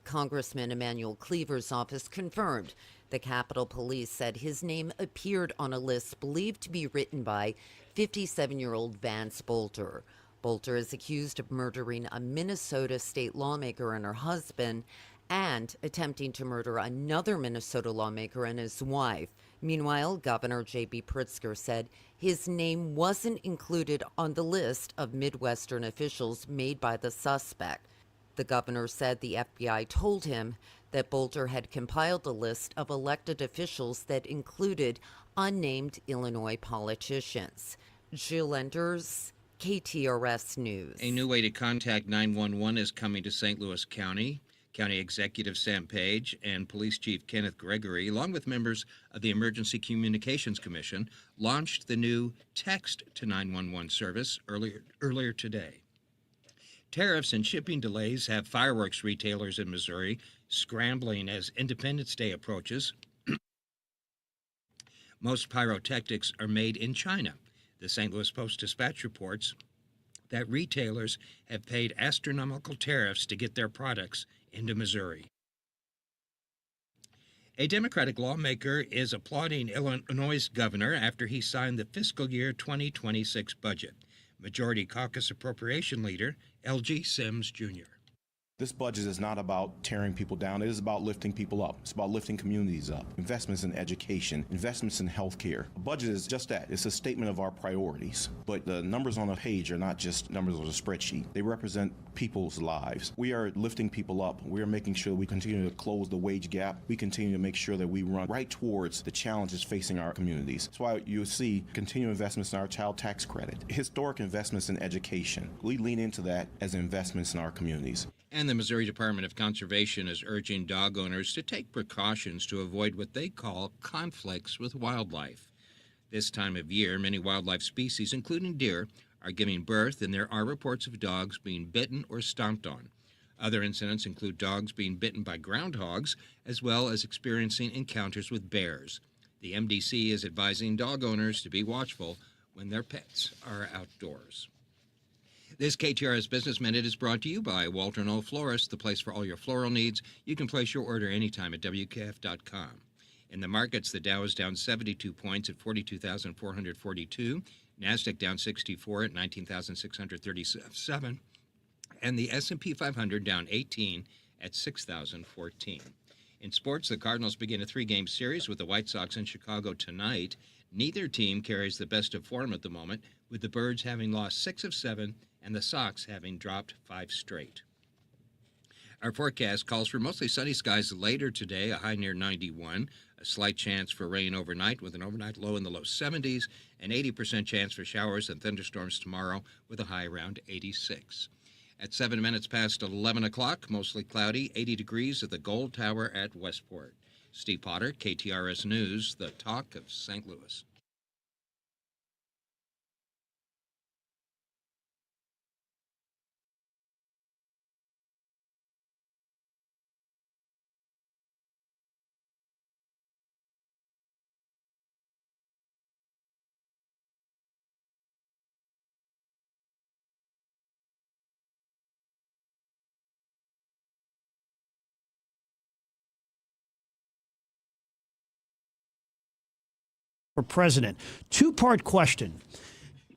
[SPEAKER 9] Congressman Emanuel Cleaver's office confirmed. The Capitol Police said his name appeared on a list believed to be written by 57-year-old Vance Bolter. Bolter is accused of murdering a Minnesota state lawmaker and her husband and attempting to murder another Minnesota lawmaker and his wife. Meanwhile, Governor J.B. Pritzker said his name wasn't included on the list of Midwestern officials made by the suspect. The governor said the FBI told him that Bolter had compiled a list of elected officials that included unnamed Illinois politicians. Jill Enders, KTRS News.
[SPEAKER 8] A new way to contact 911 is coming to St. Louis County. County Executive Sam Page and Police Chief Kenneth Gregory, along with members of the Emergency Communications Commission, launched the new Text to 911 service earlier today. Tariffs and shipping delays have fireworks retailers in Missouri scrambling as Independence Day approaches. Most pyrotechnics are made in China. The St. Louis Post-Dispatch reports that retailers have paid astronomical tariffs to get their products into Missouri. A Democratic lawmaker is applauding Illinois' governor after he signed the fiscal year 2026 budget. Majority Caucus Appropriation Leader L.G. Sims, Jr.
[SPEAKER 10] This budget is not about tearing people down. It is about lifting people up. It's about lifting communities up. Investments in education, investments in healthcare. A budget is just that. It's a statement of our priorities. But the numbers on a page are not just numbers on a spreadsheet. They represent people's lives. We are lifting people up. We are making sure we continue to close the wage gap. We continue to make sure that we run right towards the challenges facing our communities. That's why you see continued investments in our child tax credit, historic investments in education. We lean into that as investments in our communities.
[SPEAKER 8] And the Missouri Department of Conservation is urging dog owners to take precautions to avoid what they call conflicts with wildlife. This time of year, many wildlife species, including deer, are giving birth, and there are reports of dogs being bitten or stomped on. Other incidents include dogs being bitten by groundhogs, as well as experiencing encounters with bears. The MDC is advising dog owners to be watchful when their pets are outdoors. This KTRS Business Minute is brought to you by Walter Knoll Florists, the place for all your floral needs. You can place your order anytime at WKF.com. In the markets, the Dow is down 72 points at 42,442. NASDAQ down 64 at 19,637. And the S&P 500 down 18 at 6,014. In sports, the Cardinals begin a 3-game series with the White Sox in Chicago tonight. Neither team carries the best of form at the moment, with the Birds having lost 6 of 7 and the Sox having dropped 5 straight. Our forecast calls for mostly sunny skies later today, a high near 91, a slight chance for rain overnight with an overnight low in the low 70s, an 80% chance for showers and thunderstorms tomorrow with a high around 86. At 7 minutes past 11 o'clock, mostly cloudy, 80 degrees at the Gold Tower at Westport. Steve Potter, KTRS News, the talk of St. Louis.
[SPEAKER 1] For president. Two-part question.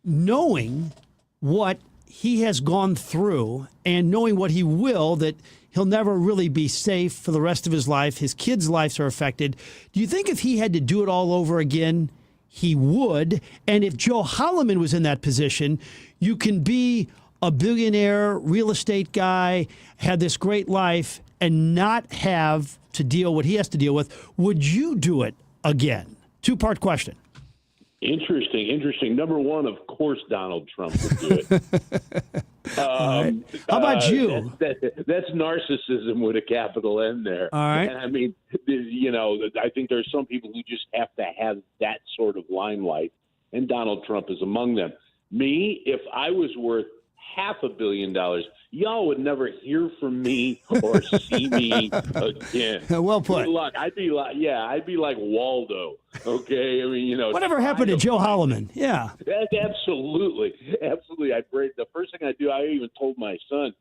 [SPEAKER 1] Knowing what he has gone through and knowing what he will, that he'll never really be safe for the rest of his life, his kids' lives are affected. Do you think if he had to do it all over again, he would? And if Joe Holliman was in that position, you can be a billionaire real estate guy, have this great life, and not have to deal what he has to deal with. Would you do it again? Two-part question.
[SPEAKER 11] Interesting. Number one, of course, Donald Trump would do it.
[SPEAKER 1] How about you?
[SPEAKER 11] That's narcissism with a capital N there.
[SPEAKER 1] All right.
[SPEAKER 11] And I mean, I think there's some people who just have to have that sort of limelight, and Donald Trump is among them. Me, if I was worth $500 million, y'all would never hear from me or see me again.
[SPEAKER 1] Well put.
[SPEAKER 11] Good luck. I'd be like Waldo. Okay, I mean,
[SPEAKER 1] Whatever happened to Joe Holliman? Yeah.
[SPEAKER 11] Absolutely. The first thing I do, I even told my son.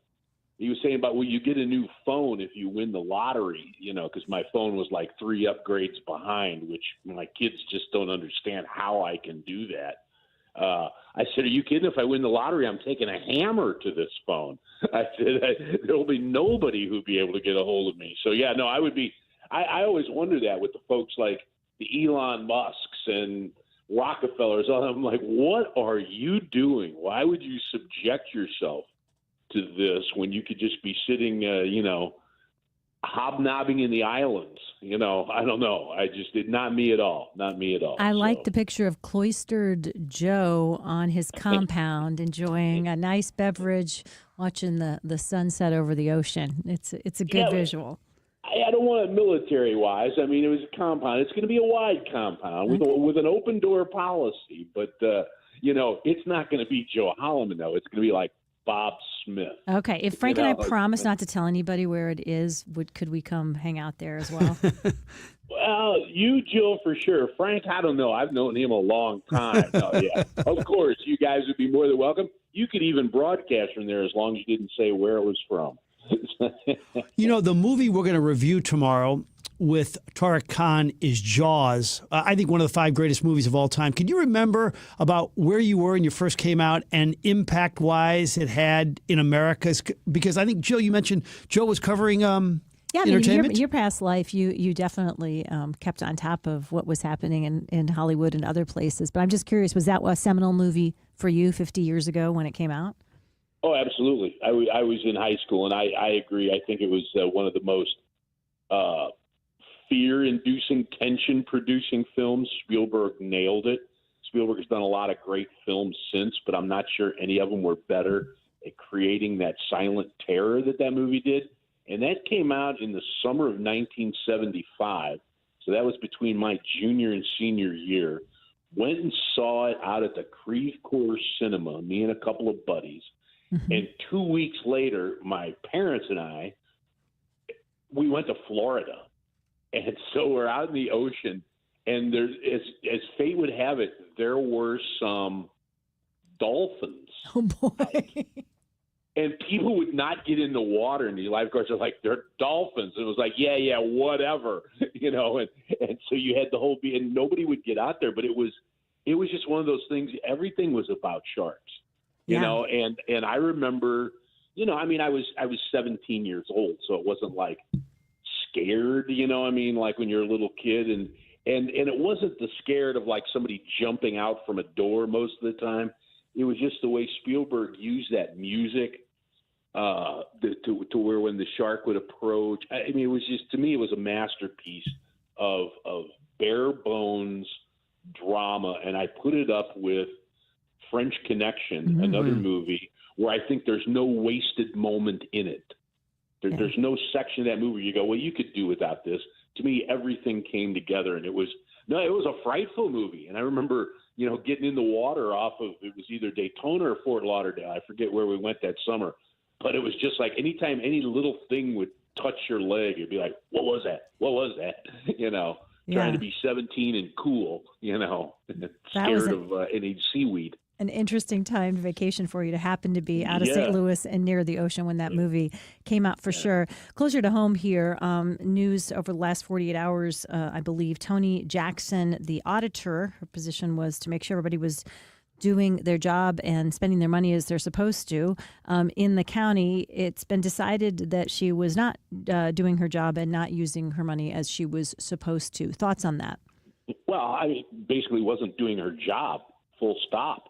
[SPEAKER 11] He was saying about, you get a new phone if you win the lottery, because my phone was like 3 upgrades behind, which my kids just don't understand how I can do that. I said, are you kidding? If I win the lottery, I'm taking a hammer to this phone. I said, there'll be nobody who'd be able to get a hold of me. So, yeah, no, I would be – I always wonder that with the folks like the Elon Musks and Rockefellers. I'm like, what are you doing? Why would you subject yourself to this when you could just be sitting, hobnobbing in the islands? I don't know. Not me at all.
[SPEAKER 2] I like the picture of cloistered Joe on his compound enjoying a nice beverage, watching the sunset over the ocean. It's a good visual.
[SPEAKER 11] I don't want it military-wise. I mean, it was a compound. It's going to be a wide compound with an open-door policy. But, it's not going to be Joe Holliman, though. It's going to be like Bob Smith.
[SPEAKER 2] Okay. If Frank and I promise not to tell anybody where it is, could we come hang out there as well?
[SPEAKER 11] Well, you, Jill, for sure. Frank, I don't know. I've known him a long time. Yeah. Of course, you guys would be more than welcome. You could even broadcast from there as long as you didn't say where it was from.
[SPEAKER 1] The movie we're going to review tomorrow with Tariq Khan is Jaws. I think one of the 5 greatest movies of all time. Can you remember about where you were when you first came out and impact-wise it had in America? Because I think, Jill, you mentioned Joe was covering entertainment.
[SPEAKER 2] Your past life, you definitely kept on top of what was happening in Hollywood and other places. But I'm just curious, was that a seminal movie for you 50 years ago when it came out?
[SPEAKER 11] Oh, absolutely. I was in high school, and I agree. I think it was one of the most fear-inducing, tension-producing films. Spielberg nailed it. Spielberg has done a lot of great films since, but I'm not sure any of them were better at creating that silent terror that movie did. And that came out in the summer of 1975. So that was between my junior and senior year. Went and saw it out at the Creve Coeur Cinema, me and a couple of buddies. Mm-hmm. And 2 weeks later, my parents and I, we went to Florida. And so we're out in the ocean, and there's, as fate would have it, there were some dolphins.
[SPEAKER 2] Oh, boy.
[SPEAKER 11] And people would not get in the water, and the lifeguards are like, they're dolphins. And it was like, yeah, whatever, and so you had the whole – and nobody would get out there. But it was just one of those things. Everything was about sharks, you know. And I remember, I was 17 years old, so it wasn't like – scared, like when you're a little kid, and it wasn't the scared of like somebody jumping out from a door most of the time. It was just the way Spielberg used that music to where when the shark would approach. It was just, to me, it was a masterpiece of bare bones drama, and I put it up with French Connection, another movie where I think there's no wasted moment in it. There's no section of that movie where you go, well, you could do without this. To me, everything came together, and it was a frightful movie. And I remember, getting in the water off of, it was either Daytona or Fort Lauderdale. I forget where we went that summer. But it was just like anytime any little thing would touch your leg, you'd be like, what was that? What was that? Trying to be 17 and cool, scared of any seaweed.
[SPEAKER 2] An interesting timed vacation for you to happen to be out of St. Louis and near the ocean when that movie came out, for sure. Closer to home here, news over the last 48 hours, I believe, Toni Jackson, the auditor, her position was to make sure everybody was doing their job and spending their money as they're supposed to. In the county, it's been decided that she was not doing her job and not using her money as she was supposed to. Thoughts on that?
[SPEAKER 11] Well, basically wasn't doing her job, full stop.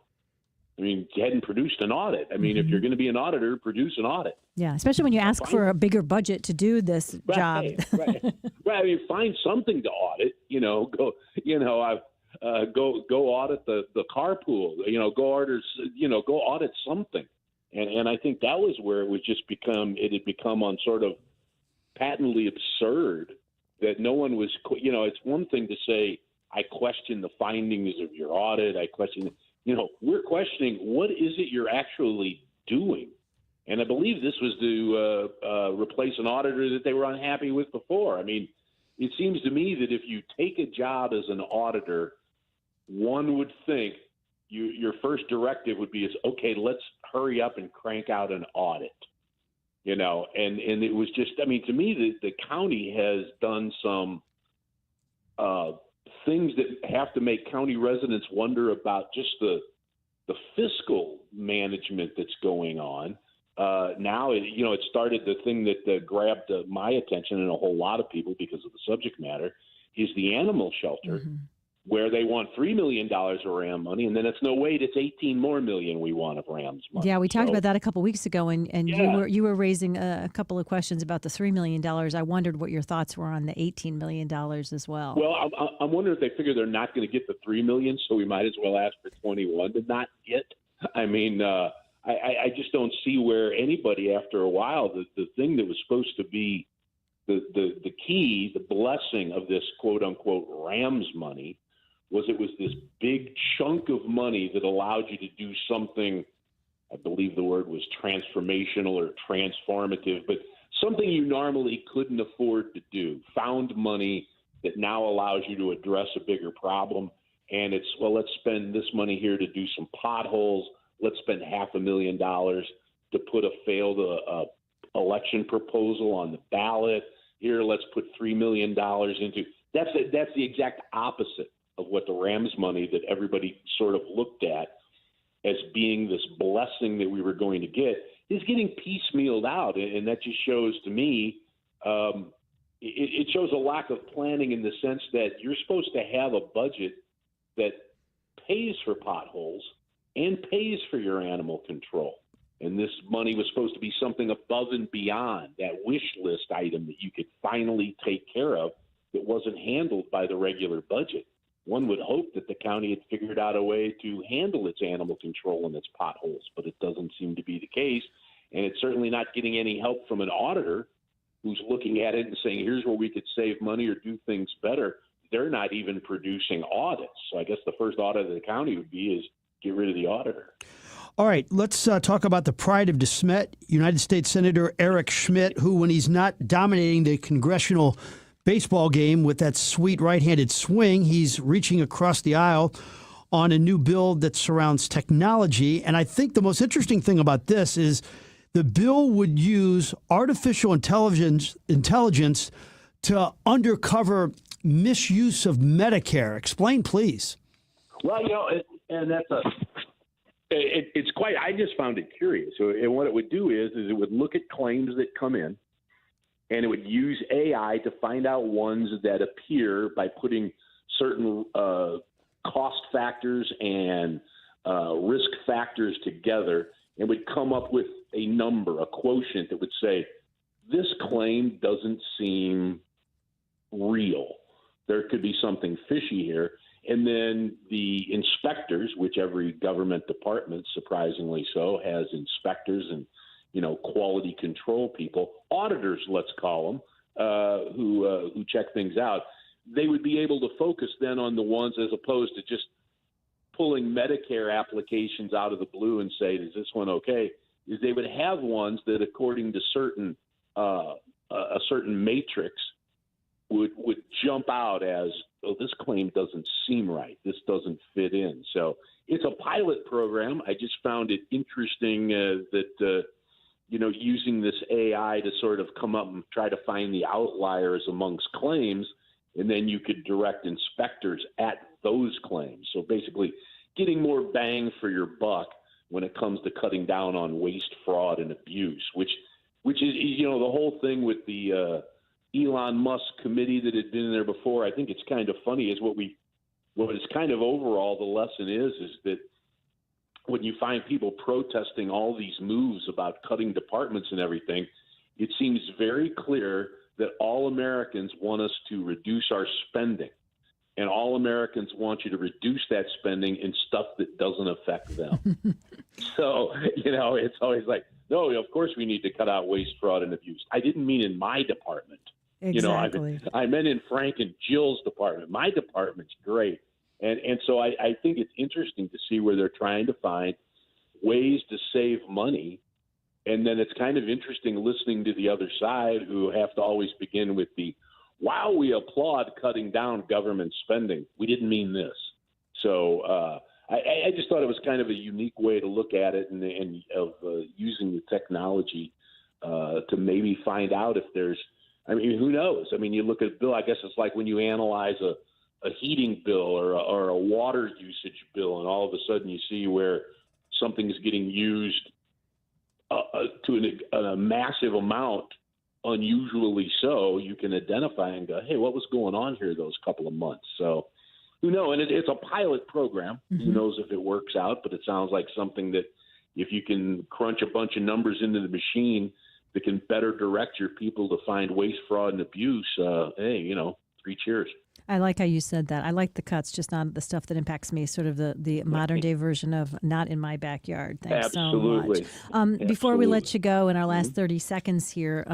[SPEAKER 11] She hadn't produced an audit. If you're going to be an auditor, produce an audit.
[SPEAKER 2] Yeah, especially when you ask for a bigger budget to do this job.
[SPEAKER 11] Right. Find something to audit. go audit the carpool. Go audit something. And I think that was where it had become on sort of patently absurd that no one was. It's one thing to say I question the findings of your audit. I question. We're questioning what is it you're actually doing. And I believe this was to replace an auditor that they were unhappy with before. I mean, it seems to me that if you take a job as an auditor, one would think your first directive would be, okay, let's hurry up and crank out an audit. And it was just, I mean, to me, the county has done some things that have to make county residents wonder about just the fiscal management that's going on. Now, it started the thing that grabbed my attention and a whole lot of people because of the subject matter is the animal shelter, where they want $3 million of RAM money, and then it's no wait, it's 18 more million we want of RAM's money.
[SPEAKER 2] Yeah, we talked about that a couple weeks ago, and you were raising a couple of questions about the $3 million. I wondered what your thoughts were on the $18 million as well.
[SPEAKER 11] Well, I'm wondering if they figure they're not going to get the $3 million, so we might as well ask for 21 to not get. I mean, I just don't see where anybody, after a while, the thing that was supposed to be the key, the blessing of this quote-unquote RAM's money, was this big chunk of money that allowed you to do something, I believe the word was transformational or transformative, but something you normally couldn't afford to do. Found money that now allows you to address a bigger problem. And it's, well, let's spend this money here to do some potholes. Let's spend $500,000 to put a failed election proposal on the ballot. Here, let's put $3 million into. That's the exact opposite of what the RAM's money that everybody sort of looked at as being this blessing that we were going to get is getting piecemealed out. And that just shows to me, it shows a lack of planning in the sense that you're supposed to have a budget that pays for potholes and pays for your animal control. And this money was supposed to be something above and beyond that wish list item that you could finally take care of that wasn't handled by the regular budget. One would hope that the county had figured out a way to handle its animal control and its potholes, but it doesn't seem to be the case. And it's certainly not getting any help from an auditor who's looking at it and saying, here's where we could save money or do things better. They're not even producing audits. So I guess the first audit of the county would be is get rid of the auditor.
[SPEAKER 1] All right, let's talk about the pride of DeSmet, United States Senator Eric Schmitt, who, when he's not dominating the congressional baseball game with that sweet right-handed swing, he's reaching across the aisle on a new bill that surrounds technology. And I think the most interesting thing about this is the bill would use artificial intelligence to undercover misuse of Medicare. Explain, please.
[SPEAKER 11] Well, and that's it's quite, I just found it curious. So, and what it would do is it would look at claims that come in, and it would use AI to find out ones that appear by putting certain cost factors and risk factors together, and would come up with a number, a quotient that would say, this claim doesn't seem real. There could be something fishy here. And then the inspectors, which every government department, surprisingly so, has inspectors and quality control people, auditors, let's call them, who check things out. They would be able to focus then on the ones as opposed to just pulling Medicare applications out of the blue and say, is this one okay? Is they would have ones that, according to a certain matrix, would jump out as, oh, this claim doesn't seem right. This doesn't fit in. So it's a pilot program. I just found it interesting that using this AI to sort of come up and try to find the outliers amongst claims, and then you could direct inspectors at those claims. So basically getting more bang for your buck when it comes to cutting down on waste, fraud, and abuse, which is, the whole thing with the Elon Musk committee that had been there before. I think it's kind of funny is what is kind of overall the lesson is that when you find people protesting all these moves about cutting departments and everything, it seems very clear that all Americans want us to reduce our spending. and all Americans want you to reduce that spending in stuff that doesn't affect them. So, it's always like, no, of course we need to cut out waste, fraud, and abuse. I didn't mean in my department.
[SPEAKER 2] Exactly.
[SPEAKER 11] I meant in Frank and Jill's department. My department's great. And so I think it's interesting to see where they're trying to find ways to save money. And then it's kind of interesting listening to the other side, who have to always begin with while we applaud cutting down government spending, we didn't mean this. So I just thought it was kind of a unique way to look at it, and of using the technology to maybe find out if there's, who knows? You look at a bill, I guess it's like when you analyze a heating bill or a water usage bill, and all of a sudden you see where something is getting used to a massive amount, unusually so, you can identify and go, hey, what was going on here those couple of months? So who knows? And it's a pilot program. Mm-hmm. Who knows if it works out, but it sounds like something that if you can crunch a bunch of numbers into the machine that can better direct your people to find waste, fraud, and abuse, hey, 3 cheers.
[SPEAKER 2] I like how you said that. I like the cuts, just not the stuff that impacts me, sort of the modern day version of not in my backyard. Thanks
[SPEAKER 11] Absolutely.
[SPEAKER 2] so much. Before we let you go in our last 30 seconds here,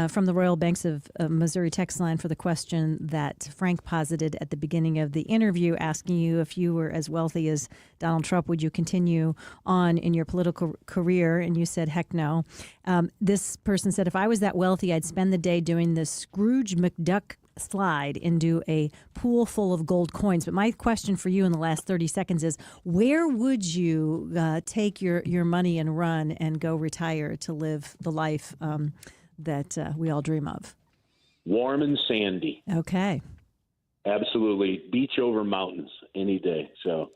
[SPEAKER 2] from the Royal Banks of Missouri text line for the question that Frank posited at the beginning of the interview, asking you if you were as wealthy as Donald Trump, would you continue on in your political career? And you said, heck no. This person said, if I was that wealthy, I'd spend the day doing the Scrooge McDuck slide into a pool full of gold coins. But my question for you in the last 30 seconds is, where would you take your money and run and go retire to live the life that we all dream of?
[SPEAKER 11] Warm and sandy.
[SPEAKER 2] Okay.
[SPEAKER 11] Absolutely. Beach over mountains any day. So,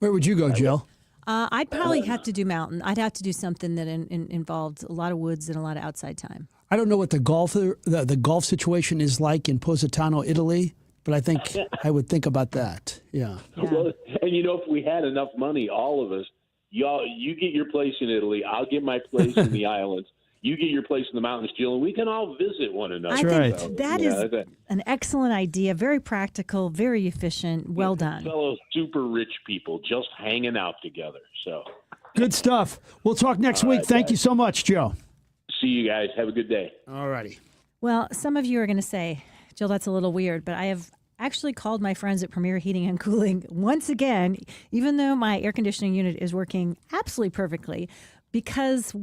[SPEAKER 1] where would you go, Jill?
[SPEAKER 2] I'd probably have to do mountain. I'd have to do something that involved a lot of woods and a lot of outside time.
[SPEAKER 1] I don't know what the golf situation is like in Positano, Italy, but I think I would think about that. Yeah.
[SPEAKER 11] Well, and if we had enough money, all of us, you get your place in Italy, I'll get my place in the islands. You get your place in the mountains, Jill, and we can all visit one another.
[SPEAKER 2] I think that is an excellent idea. Very practical, very efficient. Well done.
[SPEAKER 11] Fellow super rich people just hanging out together. So
[SPEAKER 1] good stuff. We'll talk next week. Thank you so much, Joe.
[SPEAKER 11] See you guys. Have a good day.
[SPEAKER 1] All righty.
[SPEAKER 2] Well, some of you are going to say, Jill, that's a little weird, but I have actually called my friends at Premier Heating and Cooling once again, even though my air conditioning unit is working absolutely perfectly, because,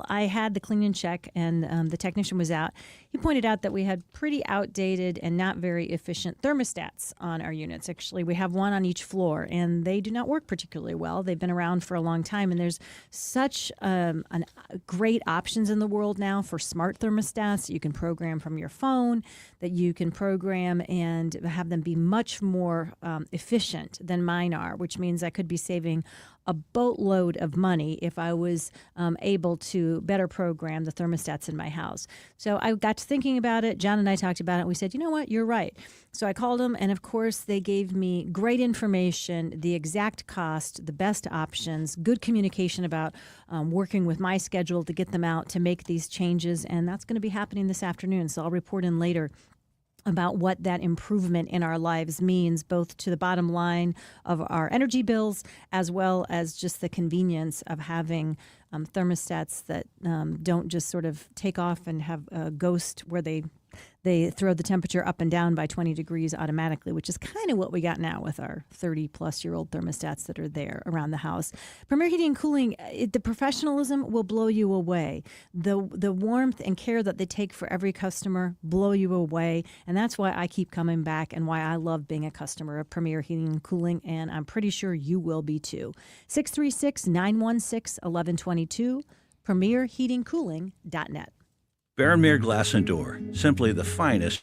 [SPEAKER 2] I had the clean and check and the technician was out. He pointed out that we had pretty outdated and not very efficient thermostats on our units. Actually, we have one on each floor, and they do not work particularly well. They've been around for a long time, and there's such great options in the world now for smart thermostats that you can program from your phone, that you can program and have them be much more efficient than mine are, which means I could be saving a boatload of money if I was able to better program the thermostats in my house. So I got to thinking about it. John and I talked about it. We said, you know what, you're right. So I called them, and of course they gave me great information, the exact cost, the best options, good communication about working with my schedule to get them out to make these changes. And that's going to be happening this afternoon. So I'll report in later about what that improvement in our lives means, both to the bottom line of our energy bills, as well as just the convenience of having thermostats that don't just sort of take off and have a ghost where they throw the temperature up and down by 20 degrees automatically, which is kind of what we got now with our 30-plus-year-old thermostats that are there around the house. Premier Heating and Cooling, the professionalism will blow you away. The warmth and care that they take for every customer blow you away, and that's why I keep coming back and why I love being a customer of Premier Heating and Cooling, and I'm pretty sure you will be too. 636-916-1122, premierheatingcooling.net.
[SPEAKER 6] Berenmeer Glass and Door, simply the finest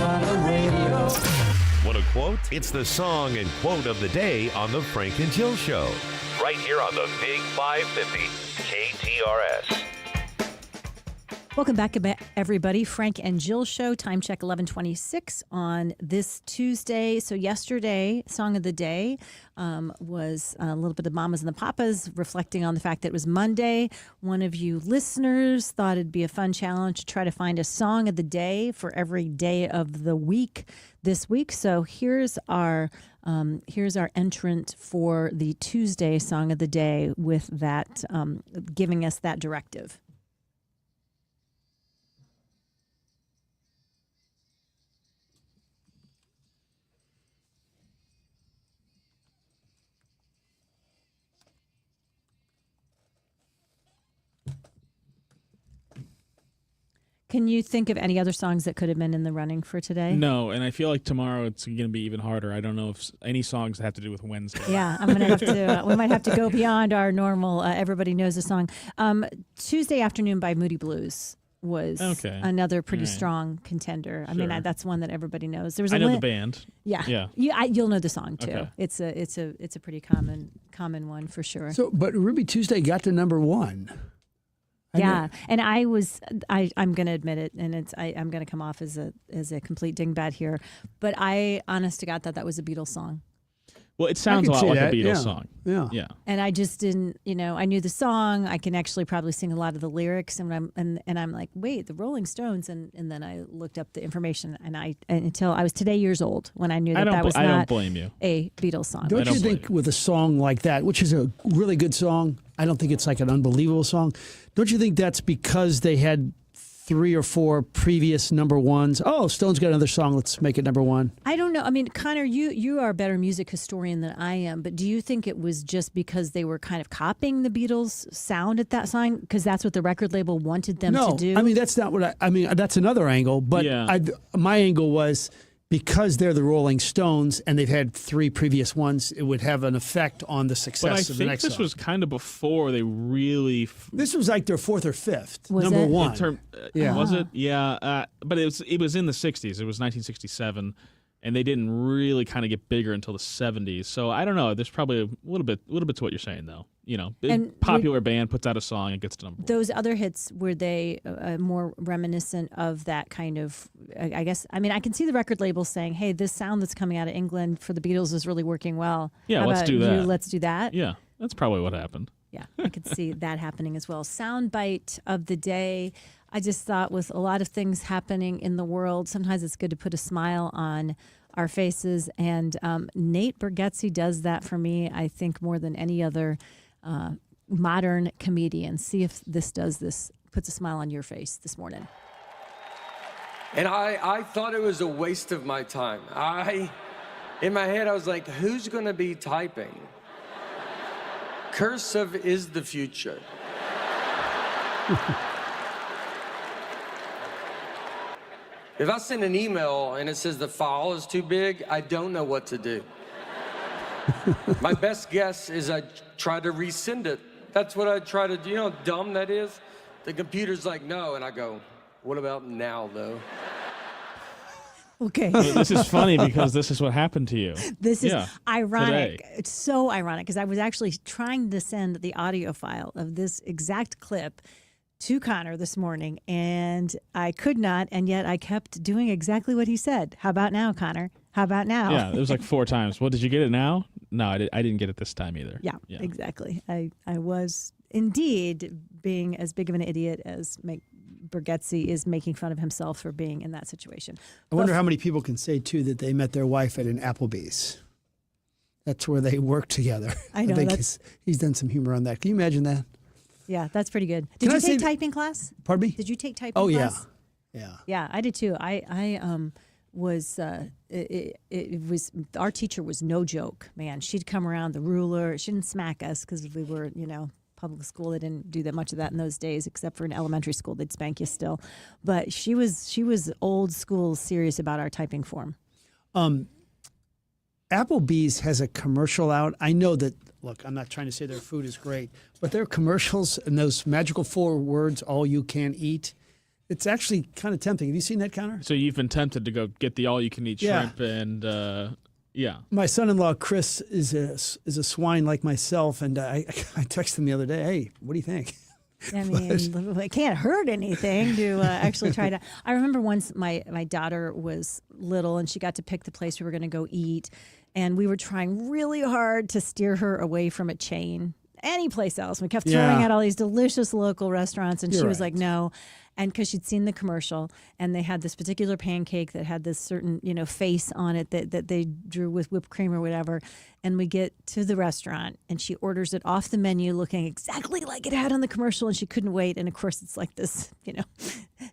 [SPEAKER 12] on the radio.
[SPEAKER 4] Want a quote? It's the song and quote of the day on the Frank and Jill Show. Right here on the Big 550 KTRS.
[SPEAKER 2] Welcome back, everybody. Frank and Jill Show, time check 11:26 on this Tuesday. So yesterday, song of the day was a little bit of Mamas and the Papas, reflecting on the fact that it was Monday. One of you listeners thought it'd be a fun challenge to try to find a song of the day for every day of the week this week. So here's our entrant for the Tuesday song of the day with that, giving us that directive. Can you think of any other songs that could have been in the running for today?
[SPEAKER 3] No, and I feel like tomorrow it's going to be even harder. I don't know if any songs have to do with Wednesday.
[SPEAKER 2] Yeah, I'm going to have to. We might have to go beyond our normal. Everybody knows the song. Tuesday Afternoon by Moody Blues was another pretty strong contender. I mean, that's one that everybody knows. There was
[SPEAKER 3] I know the band.
[SPEAKER 2] Yeah. You'll know the song too. Okay. It's a pretty common one for sure.
[SPEAKER 1] So, but Ruby Tuesday got to number one.
[SPEAKER 2] Yeah, and I'm going to admit it, and I'm going to come off as a complete dingbat here, but I, honest to God, thought that was a Beatles song.
[SPEAKER 3] Well, it sounds a lot like a Beatles song.
[SPEAKER 1] Yeah.
[SPEAKER 2] And I just didn't, I knew the song. I can actually probably sing a lot of the lyrics, and I'm like, wait, the Rolling Stones, and then I looked up the information, and until I was today years old when I knew that was
[SPEAKER 3] I
[SPEAKER 2] not
[SPEAKER 3] don't blame you.
[SPEAKER 2] A Beatles song.
[SPEAKER 1] Don't you think with a song like that, which is a really good song, I don't think it's like an unbelievable song. Don't you think that's because they had 3 or 4 previous number ones? Oh, Stone's got another song. Let's make it number one.
[SPEAKER 2] I don't know. I mean, Connor, you are a better music historian than I am, but do you think it was just because they were kind of copying the Beatles' sound at that song? Because that's what the record label wanted them to do?
[SPEAKER 1] I mean, that's not what I mean, that's another angle. But my angle was because they're the Rolling Stones and they've had 3 previous ones, it would have an effect on the success of the next song.
[SPEAKER 3] I think this was kind of before they really...
[SPEAKER 1] This was like their 4th or 5th,
[SPEAKER 2] was
[SPEAKER 1] number
[SPEAKER 2] it?
[SPEAKER 1] one.
[SPEAKER 3] Was it? Yeah. But it was in the 60s. It was 1967. And they didn't really kind of get bigger until the 70s. So I don't know. There's probably a little bit to what you're saying, though. Popular band puts out a song and gets to number one.
[SPEAKER 2] Those other hits, were they more reminiscent of that kind of, I guess, I mean, I can see the record label saying, hey, this sound that's coming out of England for the Beatles is really working well.
[SPEAKER 3] Yeah,
[SPEAKER 2] How
[SPEAKER 3] let's
[SPEAKER 2] about
[SPEAKER 3] do that.
[SPEAKER 2] Let's do that.
[SPEAKER 3] Yeah, that's probably what happened.
[SPEAKER 2] Yeah, I could see that happening as well. Soundbite of the day. I just thought with a lot of things happening in the world, sometimes it's good to put a smile on our faces. And Nate Bargatze does that for me, I think, more than any other modern comedian. See if this puts a smile on your face this morning.
[SPEAKER 13] And I thought it was a waste of my time. In my head, I was like, who's going to be typing? Cursive is the future. If I send an email and it says the file is too big, I don't know what to do. My best guess is I try to resend it. That's what I try to do. You know how dumb that is? The computer's like, no, and I go, what about now, though?
[SPEAKER 2] Okay.
[SPEAKER 3] This is funny because this is what happened to you.
[SPEAKER 2] This is ironic.
[SPEAKER 3] Today.
[SPEAKER 2] It's so ironic because I was actually trying to send the audio file of this exact clip to Connor this morning, and I could not, and yet I kept doing exactly what he said. How about now, Connor? How about now?
[SPEAKER 3] Yeah, it was like 4 times. Well, did you get it now? No, I didn't get it this time either.
[SPEAKER 2] Yeah, exactly. I was indeed being as big of an idiot as Bargatze is making fun of himself for being in that situation.
[SPEAKER 1] I wonder how many people can say, too, that they met their wife at an Applebee's. That's where they work together.
[SPEAKER 2] I know.
[SPEAKER 1] I think he's done some humor on that. Can you imagine that?
[SPEAKER 2] Yeah, that's pretty good. Did you take typing class?
[SPEAKER 1] Pardon me?
[SPEAKER 2] Did you take typing
[SPEAKER 1] class?
[SPEAKER 2] class?
[SPEAKER 1] Yeah.
[SPEAKER 2] Yeah, I did too. I was it was our teacher was no joke, man. She'd come around the ruler. She didn't smack us because we were, public school. They didn't do that much of that in those days, except for in elementary school. They'd spank you still. But she was old school, serious about our typing form.
[SPEAKER 1] Applebee's has a commercial out. I know that, look, I'm not trying to say their food is great, but their commercials and those magical 4 words, all you can eat, It's actually kind of tempting. Have you seen that, Connor?
[SPEAKER 3] So you've been tempted to go get the all-you-can-eat
[SPEAKER 1] Yeah.
[SPEAKER 3] shrimp, and yeah.
[SPEAKER 1] My son-in-law Chris is a swine like myself, and I texted him the other day. Hey, what do you think?
[SPEAKER 2] I mean, it can't hurt anything to actually try to. I remember once my daughter was little and she got to pick the place we were going to go eat, and we were trying really hard to steer her away from a chain, any place else. We kept throwing out all these delicious local restaurants, and she was like, no. And because she'd seen the commercial, and they had this particular pancake that had this certain, face on it that they drew with whipped cream or whatever. And we get to the restaurant, and she orders it off the menu, looking exactly like it had on the commercial, and she couldn't wait. And of course, it's like this,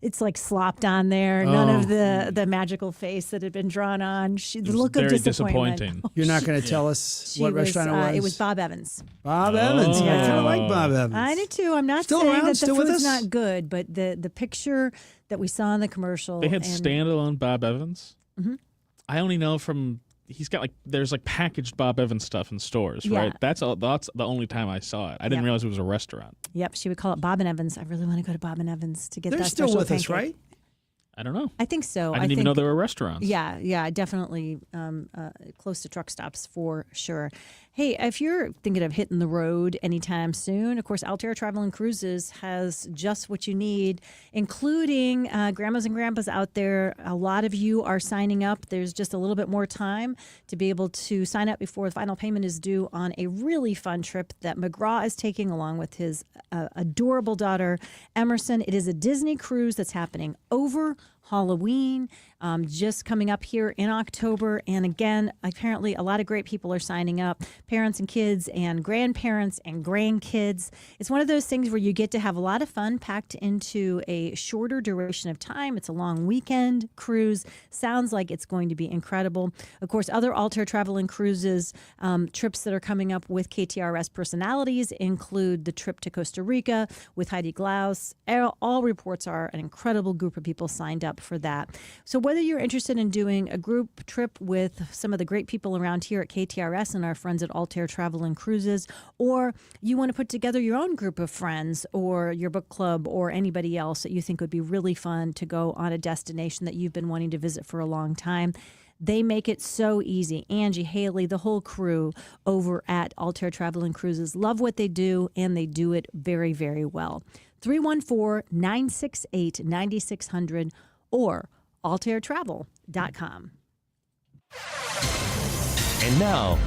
[SPEAKER 2] it's like slopped on there. None of the magical face that had been drawn on. The look of disappointment.
[SPEAKER 3] Disappointing.
[SPEAKER 1] You're not going to tell us what restaurant it was?
[SPEAKER 2] It was Bob Evans.
[SPEAKER 1] Bob Evans.
[SPEAKER 3] Oh.
[SPEAKER 1] I kind of like Bob Evans.
[SPEAKER 2] I do too. I'm not
[SPEAKER 1] Still
[SPEAKER 2] saying
[SPEAKER 1] around?
[SPEAKER 2] that the
[SPEAKER 1] Still with
[SPEAKER 2] food's
[SPEAKER 1] us?
[SPEAKER 2] not good, but the picture that we saw in the commercial.
[SPEAKER 3] They had
[SPEAKER 2] and-
[SPEAKER 3] standalone Bob Evans.
[SPEAKER 2] Mhm.
[SPEAKER 3] I only know from he's got there's packaged Bob Evans stuff in stores,
[SPEAKER 2] Yeah.
[SPEAKER 3] right? That's the only time I saw it. I didn't
[SPEAKER 2] Yep.
[SPEAKER 3] realize it was a restaurant.
[SPEAKER 2] Yep, she would call it Bob and Evans. I really want to go to Bob and Evans to get
[SPEAKER 1] They're
[SPEAKER 2] that
[SPEAKER 1] still
[SPEAKER 2] special
[SPEAKER 1] with us,
[SPEAKER 2] pancake.
[SPEAKER 1] right?
[SPEAKER 3] I don't know.
[SPEAKER 2] I think so.
[SPEAKER 3] I didn't even know there were restaurants.
[SPEAKER 2] Yeah, definitely close to truck stops for sure. Hey, if you're thinking of hitting the road anytime soon, of course, Altair Travel and Cruises has just what you need, including grandmas and grandpas out there. A lot of you are signing up. There's just a little bit more time to be able to sign up before the final payment is due on a really fun trip that McGraw is taking along with his adorable daughter, Emerson. It is a Disney cruise that's happening over Halloween, just coming up here in October. And again, apparently a lot of great people are signing up, parents and kids and grandparents and grandkids. It's one of those things where you get to have a lot of fun packed into a shorter duration of time. It's a long weekend cruise. Sounds like it's going to be incredible. Of course, other Altair Travel and Cruises trips that are coming up with KTRS personalities include the trip to Costa Rica with Heidi Glaus. All reports are an incredible group of people signed up for that. So whether you're interested in doing a group trip with some of the great people around here at KTRS and our friends at Altair Travel and Cruises, or you want to put together your own group of friends or your book club or anybody else that you think would be really fun to go on a destination that you've been wanting to visit for a long time, they make it so easy. Angie, Haley, the whole crew over at Altair Travel and Cruises love what they do, and they do it very, very well. 314-968-9600 or altairtravel.com.
[SPEAKER 4] And now,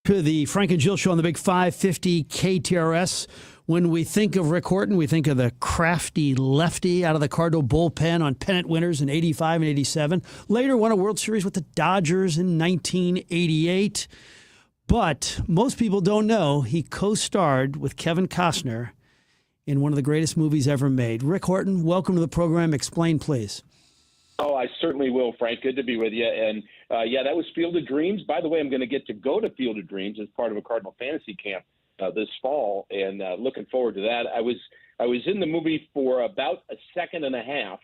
[SPEAKER 1] To the Frank and Jill Show on the Big 550 KTRS. When we think of Rick Horton, we think of the crafty lefty out of the Cardinal bullpen on pennant winners in 85 and 87. Later won a World Series with the Dodgers in 1988. But most people don't know he co-starred with Kevin Costner in one of the greatest movies ever made. Rick Horton, welcome to the program. Explain, please.
[SPEAKER 11] Oh, I certainly will, Frank. Good to be with you. And that was Field of Dreams. By the way, I'm going to get to go to Field of Dreams as part of a Cardinal fantasy camp this fall, and looking forward to that. I was in the movie for about a second and a half,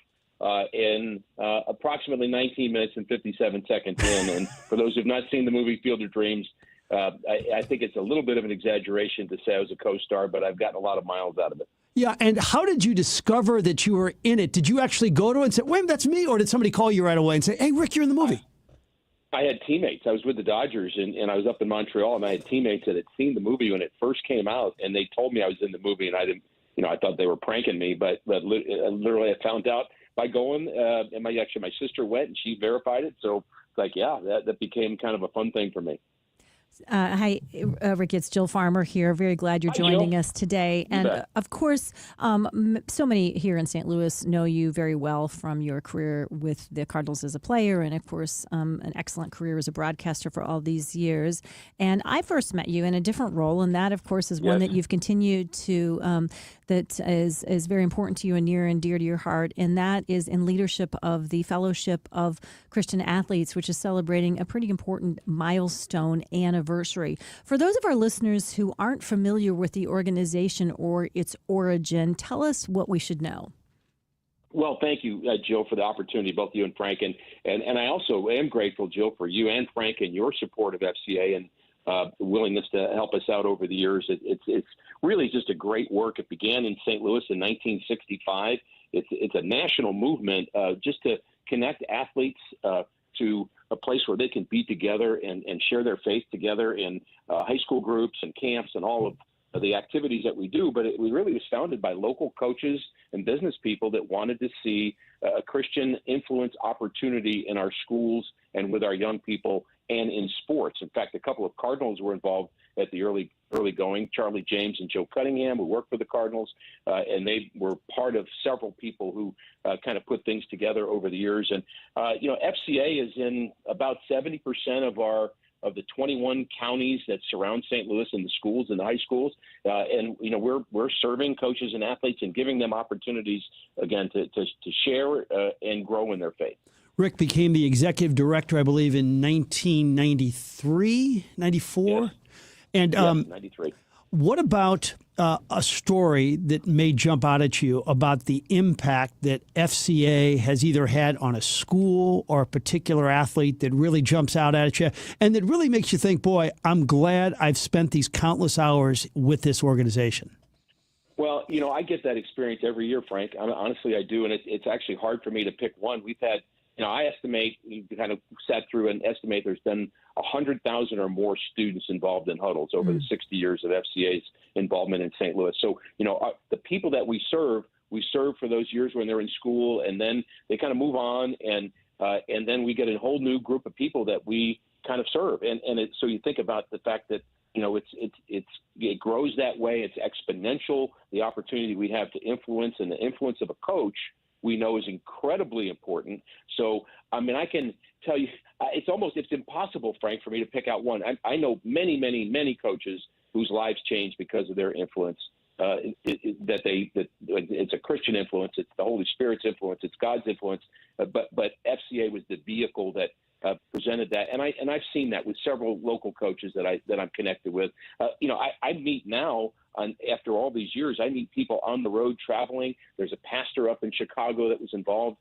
[SPEAKER 11] in approximately 19 minutes and 57 seconds in. And for those who've not seen the movie Field of Dreams, I think it's a little bit of an exaggeration to say I was a co-star, but I've gotten a lot of miles out of it.
[SPEAKER 1] Yeah, and how did you discover that you were in it? Did you actually go to it and say, wait, that's me? Or did somebody call you right away and say, hey, Rick, you're in the movie?
[SPEAKER 11] I had teammates. I was with the Dodgers, and I was up in Montreal, and I had teammates that had seen the movie when it first came out, and they told me I was in the movie, and I didn't, I thought they were pranking me, but literally I found out by going, and my sister went, and she verified it, so it's like, yeah, that became kind of a fun thing for me.
[SPEAKER 2] Hi, Rick. It's Jill Farmer here. Very glad you're joining us today. And of course, so many here in St. Louis know you very well from your career with the Cardinals as a player, and of course, an excellent career as a broadcaster for all these years. And I first met you in a different role, and that, of course, is one that you've continued to that is very important to you and near and dear to your heart, and that is in leadership of the Fellowship of Christian Athletes, which is celebrating a pretty important milestone anniversary. For those of our listeners who aren't familiar with the organization or its origin, tell us what we should know.
[SPEAKER 11] Well, thank you, Jill, for the opportunity, both you and Frank. And I also am grateful, Jill, for you and Frank and your support of FCA and willingness to help us out over the years. It's really just a great work. It began in St. Louis in 1965. It's a national movement just to connect athletes to a place where they can be together and share their faith together in high school groups and camps and all of the activities that we do. But it really was founded by local coaches and business people that wanted to see a Christian influence opportunity in our schools and with our young people and in sports. In fact, a couple of Cardinals were involved at the early going, Charlie James and Joe Cunningham, who worked for the Cardinals, and they were part of several people who kind of put things together over the years. And, FCA is in about 70% of the 21 counties that surround St. Louis and the schools and the high schools. And we're serving coaches and athletes and giving them opportunities, again, to share and grow in their faith.
[SPEAKER 1] Rick became the executive director, I believe, in 1993, 94?
[SPEAKER 11] Yes.
[SPEAKER 1] And
[SPEAKER 11] 93.
[SPEAKER 1] What about a story that may jump out at you about the impact that FCA has either had on a school or a particular athlete that really jumps out at you and that really makes you think, boy, I'm glad I've spent these countless hours with this organization?
[SPEAKER 11] Well, I get that experience every year, Frank. Honestly, I do, and it's actually hard for me to pick one. We've had, I estimate, we kind of sat through and estimate there's been 100,000 or more students involved in huddles over the 60 years of FCA's involvement in St. Louis. So, the people that we serve for those years when they're in school, and then they kind of move on, and then we get a whole new group of people that we kind of serve. So you think about the fact that, it grows that way. It's exponential. The opportunity we have to influence, and the influence of a coach we know is incredibly important. So, I can tell you, it's impossible, Frank, for me to pick out one. I know many, many, many coaches whose lives changed because of their influence. It's a Christian influence, it's the Holy Spirit's influence, it's God's influence. But FCA was the vehicle that presented that, and I've seen that with several local coaches that I'm connected with. I meet now. After all these years, I meet people on the road traveling. There's a pastor up in Chicago that was involved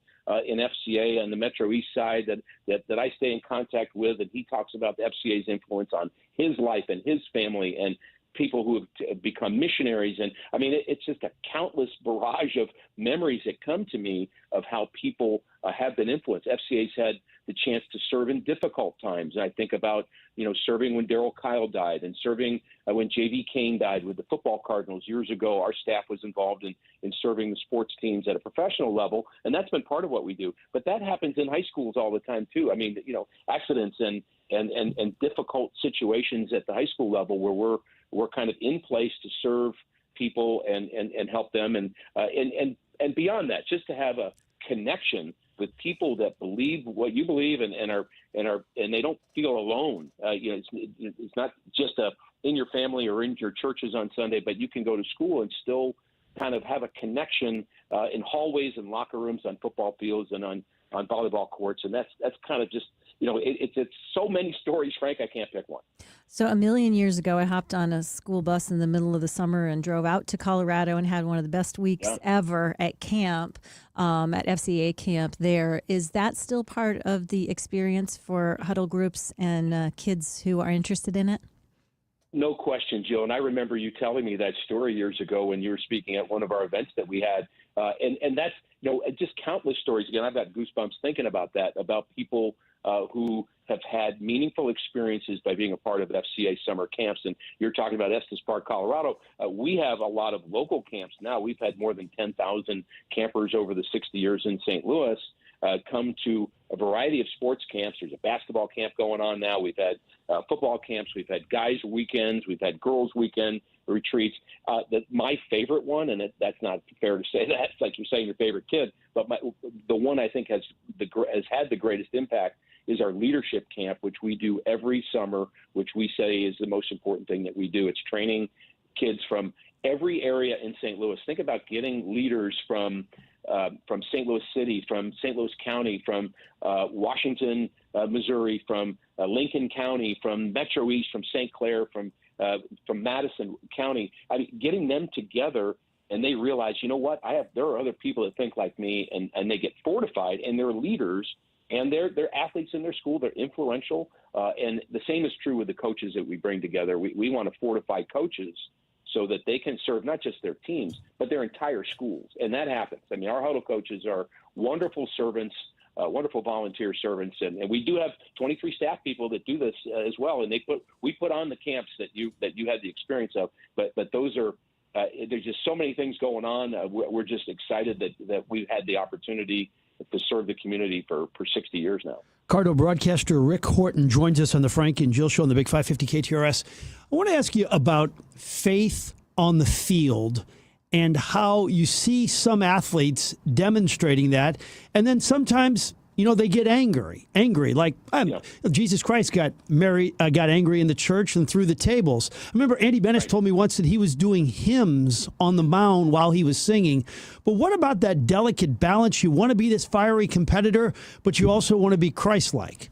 [SPEAKER 11] in FCA on the Metro East Side that I stay in contact with, and he talks about the FCA's influence on his life and his family and people who have become missionaries. And it's just a countless barrage of memories that come to me of how people have been influenced. FCA's had the chance to serve in difficult times. And I think about, serving when Darryl Kyle died and serving when J.V. Kane died with the football Cardinals years ago. Our staff was involved in serving the sports teams at a professional level, and that's been part of what we do. But that happens in high schools all the time, too. I mean, accidents and difficult situations at the high school level where we're kind of in place to serve people and help them. And beyond that, just to have a connection with people that believe what you believe and they don't feel alone. It's not just in your family or in your churches on Sunday, but you can go to school and still kind of have a connection in hallways and locker rooms, on football fields, and on volleyball courts. And that's kind of just, it's so many stories, Frank, I can't pick one.
[SPEAKER 2] So a million years ago, I hopped on a school bus in the middle of the summer and drove out to Colorado and had one of the best weeks ever at camp, at FCA camp there. Is that still part of the experience for huddle groups and kids who are interested in it?
[SPEAKER 11] No question, Jill. And I remember you telling me that story years ago when you were speaking at one of our events that we had. And that's, just countless stories. Again, I've got goosebumps thinking about that, about people who have had meaningful experiences by being a part of FCA summer camps. And you're talking about Estes Park, Colorado. We have a lot of local camps now. We've had more than 10,000 campers over the 60 years in St. Louis come to a variety of sports camps. There's a basketball camp going on now. We've had football camps. We've had guys' weekends. We've had girls' weekend retreats. My favorite one, and that's not fair to say that, it's like you're saying your favorite kid, but the one I think has had the greatest impact is our leadership camp, which we do every summer, which we say is the most important thing that we do. It's training kids from every area in St. Louis. Think about getting leaders from St. Louis City, from St. Louis County, from Washington, Missouri, from Lincoln County, from Metro East, from St. Clair, from Madison County. I mean, getting them together, and they realize, you know what, there are other people that think like me, and they get fortified, and they're leaders, and they're athletes in their school. They're influential, and the same is true with the coaches that we bring together. We want to fortify coaches so that they can serve not just their teams, but their entire schools. And that happens. I mean, our huddle coaches are wonderful servants, wonderful volunteer servants. And we do have 23 staff people that do this as well. And we put on the camps that you had the experience of. But those are, there's just so many things going on. We're just excited that we've had the opportunity to serve the community for 60 years now.
[SPEAKER 1] Cardinal broadcaster Rick Horton joins us on the Frank and Jill Show on the Big 550 KTRS. I want to ask you about faith on the field and how you see some athletes demonstrating that, and then sometimes they get angry. Like Jesus Christ got angry in the church and threw the tables. I remember Andy Bennis told me once that he was doing hymns on the mound while he was singing. But what about that delicate balance? You want to be this fiery competitor, but you also want to be Christ-like.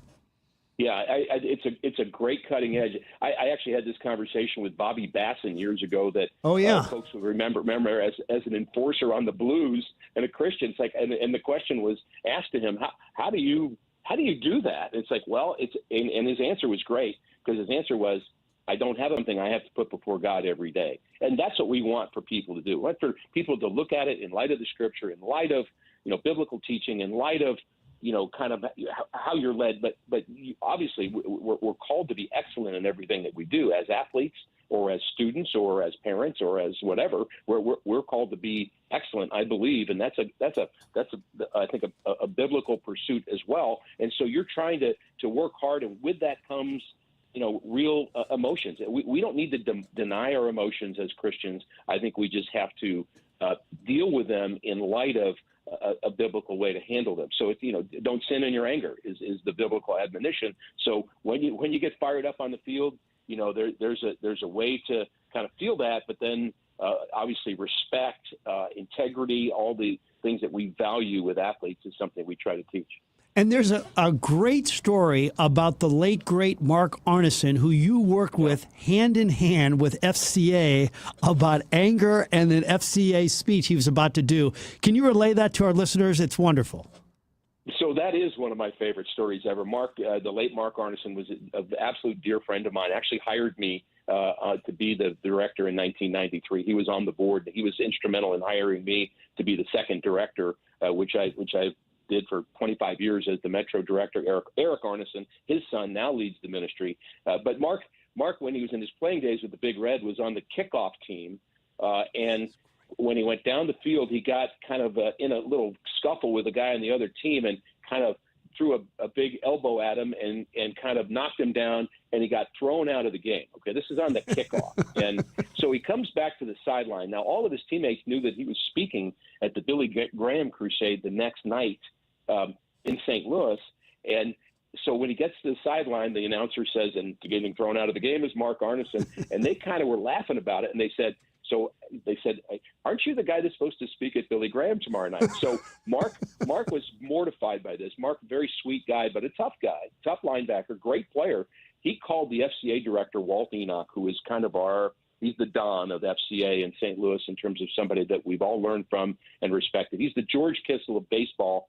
[SPEAKER 11] Yeah, it's a great cutting edge. I actually had this conversation with Bobby Basson years ago that folks will remember as an enforcer on the Blues and a Christian. It's like, and the question was asked to him, how do you do that? It's like, well, and his answer was great, because his answer was, I don't have something I have to put before God every day. And that's what we want for people to do. We want for people to look at it in light of the Scripture, in light of biblical teaching, in light of kind of how you're led, but obviously we're called to be excellent in everything that we do as athletes or as students or as parents or as whatever. We're called to be excellent, I believe, and that's I think a biblical pursuit as well. And so you're trying to work hard, and with that comes real emotions. We don't need to deny our emotions as Christians. I think we just have to deal with them in light of a biblical way to handle them. So don't sin in your anger is the biblical admonition. So when you get fired up on the field, there's a way to kind of feel that, but then obviously respect, integrity, all the things that we value with athletes is something we try to teach.
[SPEAKER 1] And there's a great story about the late, great Mark Arneson, who you worked with hand in hand with FCA about anger and an FCA speech he was about to do. Can you relay that to our listeners? It's wonderful.
[SPEAKER 11] So that is one of my favorite stories ever. Mark, the late Mark Arneson, was an absolute dear friend of mine. Actually hired me to be the director in 1993. He was on the board. He was instrumental in hiring me to be the second director, which I did for 25 years as the Metro director. Eric Arneson, his son, now leads the ministry. But Mark, when he was in his playing days with the Big Red, was on the kickoff team, and when he went down the field, he got kind of in a little scuffle with a guy on the other team and kind of threw a big elbow at him and kind of knocked him down, and he got thrown out of the game. Okay, this is on the kickoff. And so he comes back to the sideline. Now, all of his teammates knew that he was speaking at the Billy Graham crusade the next night in St. Louis. And so when he gets to the sideline, the announcer says, and getting thrown out of the game is Mark Arneson. And they kind of were laughing about it, and they said, aren't you the guy that's supposed to speak at Billy Graham tomorrow night? So Mark was mortified by this. Mark, very sweet guy, but a tough guy, tough linebacker, great player. He called the FCA director, Walt Enoch, who is kind of he's the Don of FCA in St. Louis in terms of somebody that we've all learned from and respected. He's the George Kissel of baseball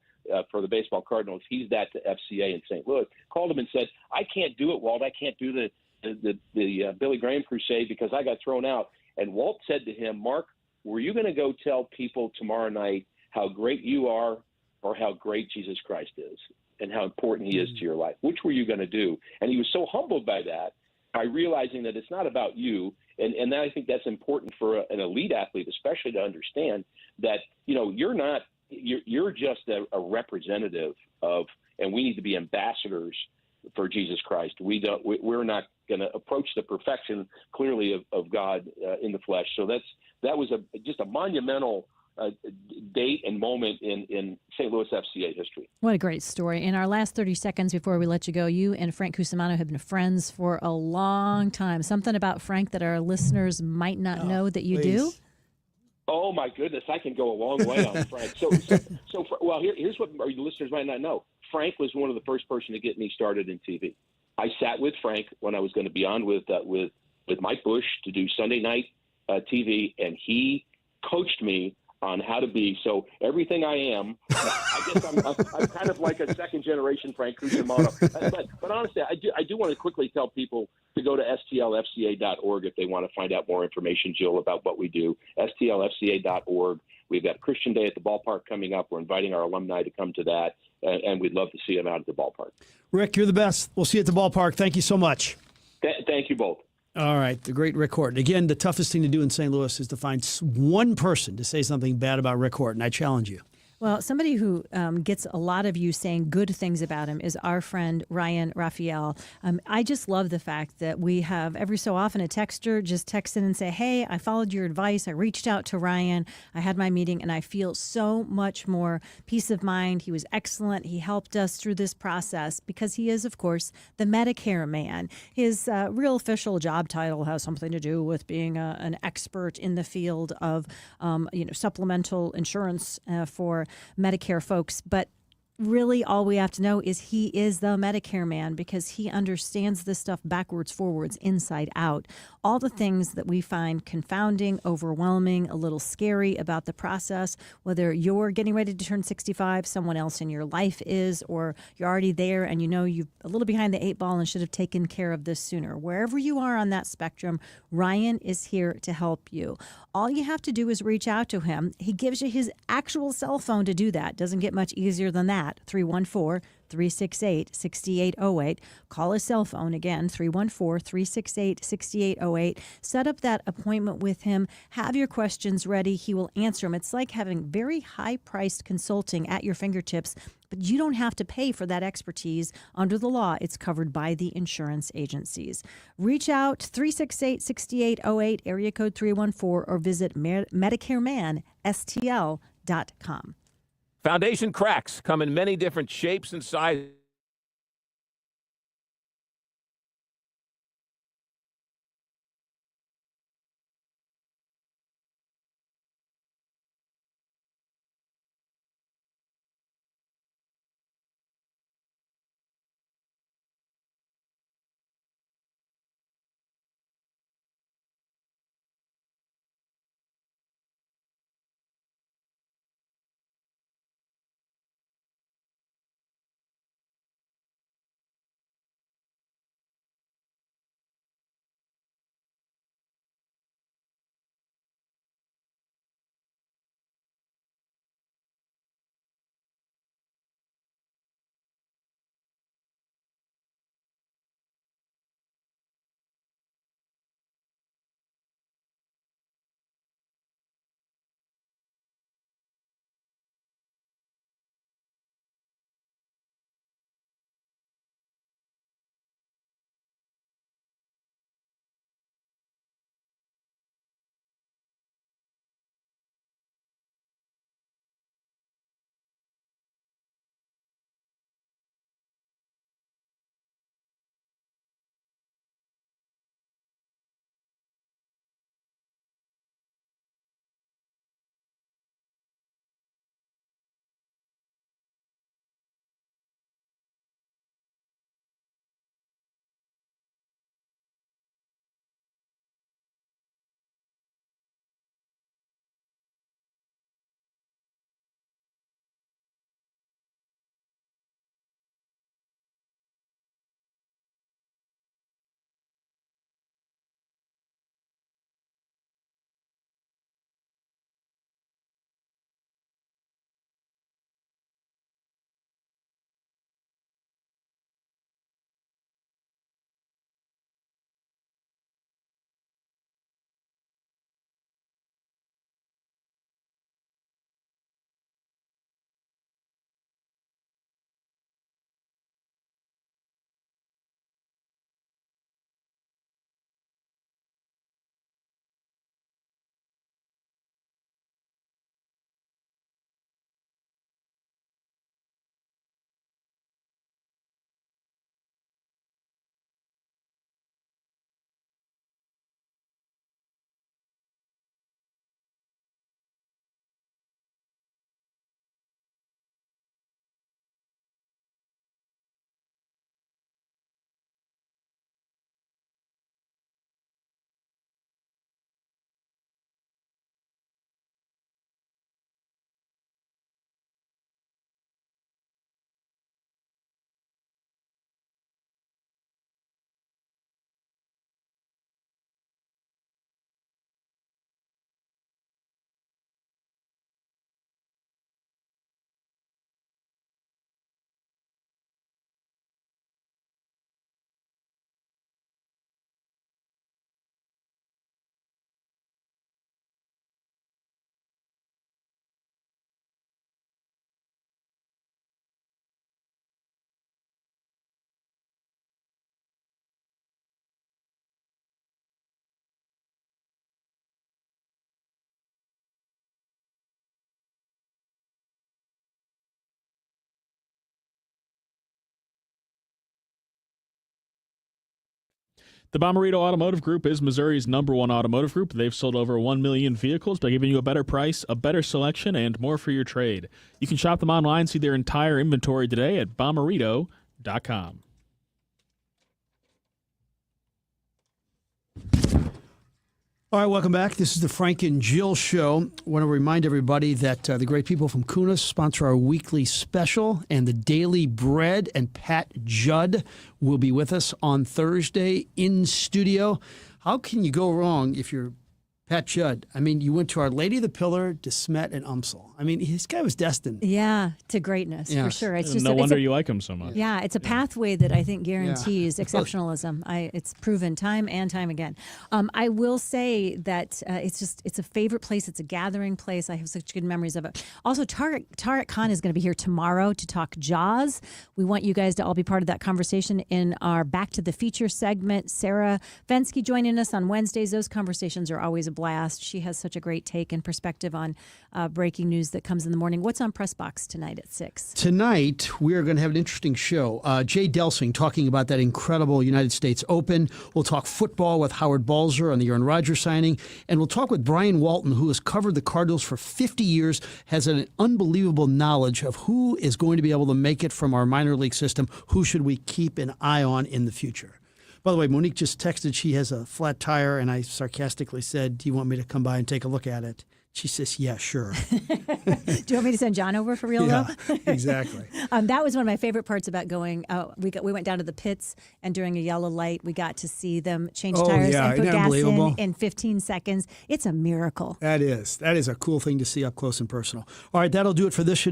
[SPEAKER 11] for the baseball Cardinals. He's that to FCA in St. Louis. Called him and said, I can't do it, Walt. I can't do the Billy Graham crusade because I got thrown out. And Walt said to him, Mark, were you going to go tell people tomorrow night how great you are or how great Jesus Christ is and how important he is to your life? Which were you going to do? And he was so humbled by that, by realizing that it's not about you. And I think that's important for an elite athlete, especially to understand that, you're just a representative of, and we need to be ambassadors for Jesus Christ. We're not going to approach the perfection clearly of God in the flesh. So that was just a monumental date and moment in St. Louis FCA history.
[SPEAKER 2] What a great story. In our last 30 seconds before we let you go, you and Frank Cusimano have been friends for a long time. Something about Frank that our listeners might not know that you do?
[SPEAKER 11] Oh, my goodness. I can go a long way on Frank. Here's what our listeners might not know. Frank was one of the first person to get me started in TV. I sat with Frank when I was going to be on with Mike Bush to do Sunday night TV, and he coached me on how to be. So everything I am, I guess I'm kind of like a second generation Frank Cusimano. But honestly, I do want to quickly tell people to go to stlfca.org if they want to find out more information, Jill, about what we do. stlfca.org. We've got Christian Day at the ballpark coming up. We're inviting our alumni to come to that, and we'd love to see them out at the ballpark.
[SPEAKER 1] Rick, you're the best. We'll see you at the ballpark. Thank you so much.
[SPEAKER 11] Thank you both.
[SPEAKER 1] All right, the great Rick Horton. Again, the toughest thing to do in St. Louis is to find one person to say something bad about Rick Horton. I challenge you.
[SPEAKER 2] Well, somebody who gets a lot of you saying good things about him is our friend Ryan Raphael. I just love the fact that we have every so often a texter just text in and say, hey, I followed your advice. I reached out to Ryan. I had my meeting and I feel so much more peace of mind. He was excellent. He helped us through this process because he is, of course, the Medicare man. His real official job title has something to do with being an expert in the field of supplemental insurance for Medicare folks, but really all we have to know is he is the Medicare man because he understands this stuff backwards, forwards, inside out. All the things that we find confounding, overwhelming, a little scary about the process, whether you're getting ready to turn 65, someone else in your life is, or you're already there and you're a little behind the 8 ball and should have taken care of this sooner. Wherever you are on that spectrum, Ryan is here to help you. All you have to do is reach out to him. He gives you his actual cell phone to do that. Doesn't get much easier than that. 314-368-6808. Call his cell phone again, 314-368-6808. Set up that appointment with him. Have your questions ready. He will answer them. It's like having very high-priced consulting at your fingertips, but you don't have to pay for that expertise. Under the law, it's covered by the insurance agencies. Reach out, 368-6808, area code 314, or visit MedicareManSTL.com.
[SPEAKER 12] Foundation cracks come in many different shapes and sizes.
[SPEAKER 3] The Bommarito Automotive Group is Missouri's #1 automotive group. They've sold over 1 million vehicles by giving you a better price, a better selection, and more for your trade. You can shop them online, see their entire inventory today at bommarito.com.
[SPEAKER 1] All right, welcome back. This is the Frank and Jill Show. I want to remind everybody that the great people from Kunis sponsor our weekly special, and the Daily Bread, and Pat Judd will be with us on Thursday in studio. How can you go wrong if you're Pat Judd? I mean, you went to Our Lady of the Pillar, De Smet, and Umsel. I mean, this guy was destined.
[SPEAKER 2] Yeah, to greatness, for sure. It's just
[SPEAKER 3] no wonder you like him so much.
[SPEAKER 2] Yeah, it's a pathway that I think guarantees exceptionalism. It's proven time and time again. I will say that it's a favorite place. It's a gathering place. I have such good memories of it. Also, Tariq Khan is going to be here tomorrow to talk Jaws. We want you guys to all be part of that conversation in our Back to the Feature segment. Sarah Fensky joining us on Wednesdays. Those conversations are always a blast. She has such a great take and perspective on breaking news that comes in the morning. What's on Press Box tonight at 6?
[SPEAKER 1] Tonight, we are going to have an interesting show. Jay Delsing talking about that incredible United States Open. We'll talk football with Howard Balzer on the Aaron Rodgers signing. And we'll talk with Brian Walton, who has covered the Cardinals for 50 years, has an unbelievable knowledge of who is going to be able to make it from our minor league system. Who should we keep an eye on in the future? By the way, Monique just texted she has a flat tire, and I sarcastically said, do you want me to come by and take a look at it? She says, yeah, sure.
[SPEAKER 2] Do you want me to send John over for real, though?
[SPEAKER 1] Exactly.
[SPEAKER 2] That was one of my favorite parts about going. We went down to the pits, and during a yellow light, we got to see them change tires and put gas in 15 seconds. It's a miracle.
[SPEAKER 1] That is a cool thing to see up close and personal. All right, that'll do it for this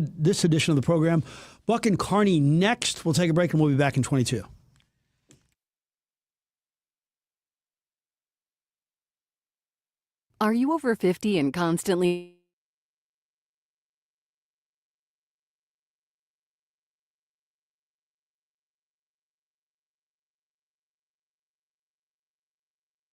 [SPEAKER 1] edition of the program. Buck and Carney next. We'll take a break, and we'll be back in 22.
[SPEAKER 14] Are you over 50 and constantly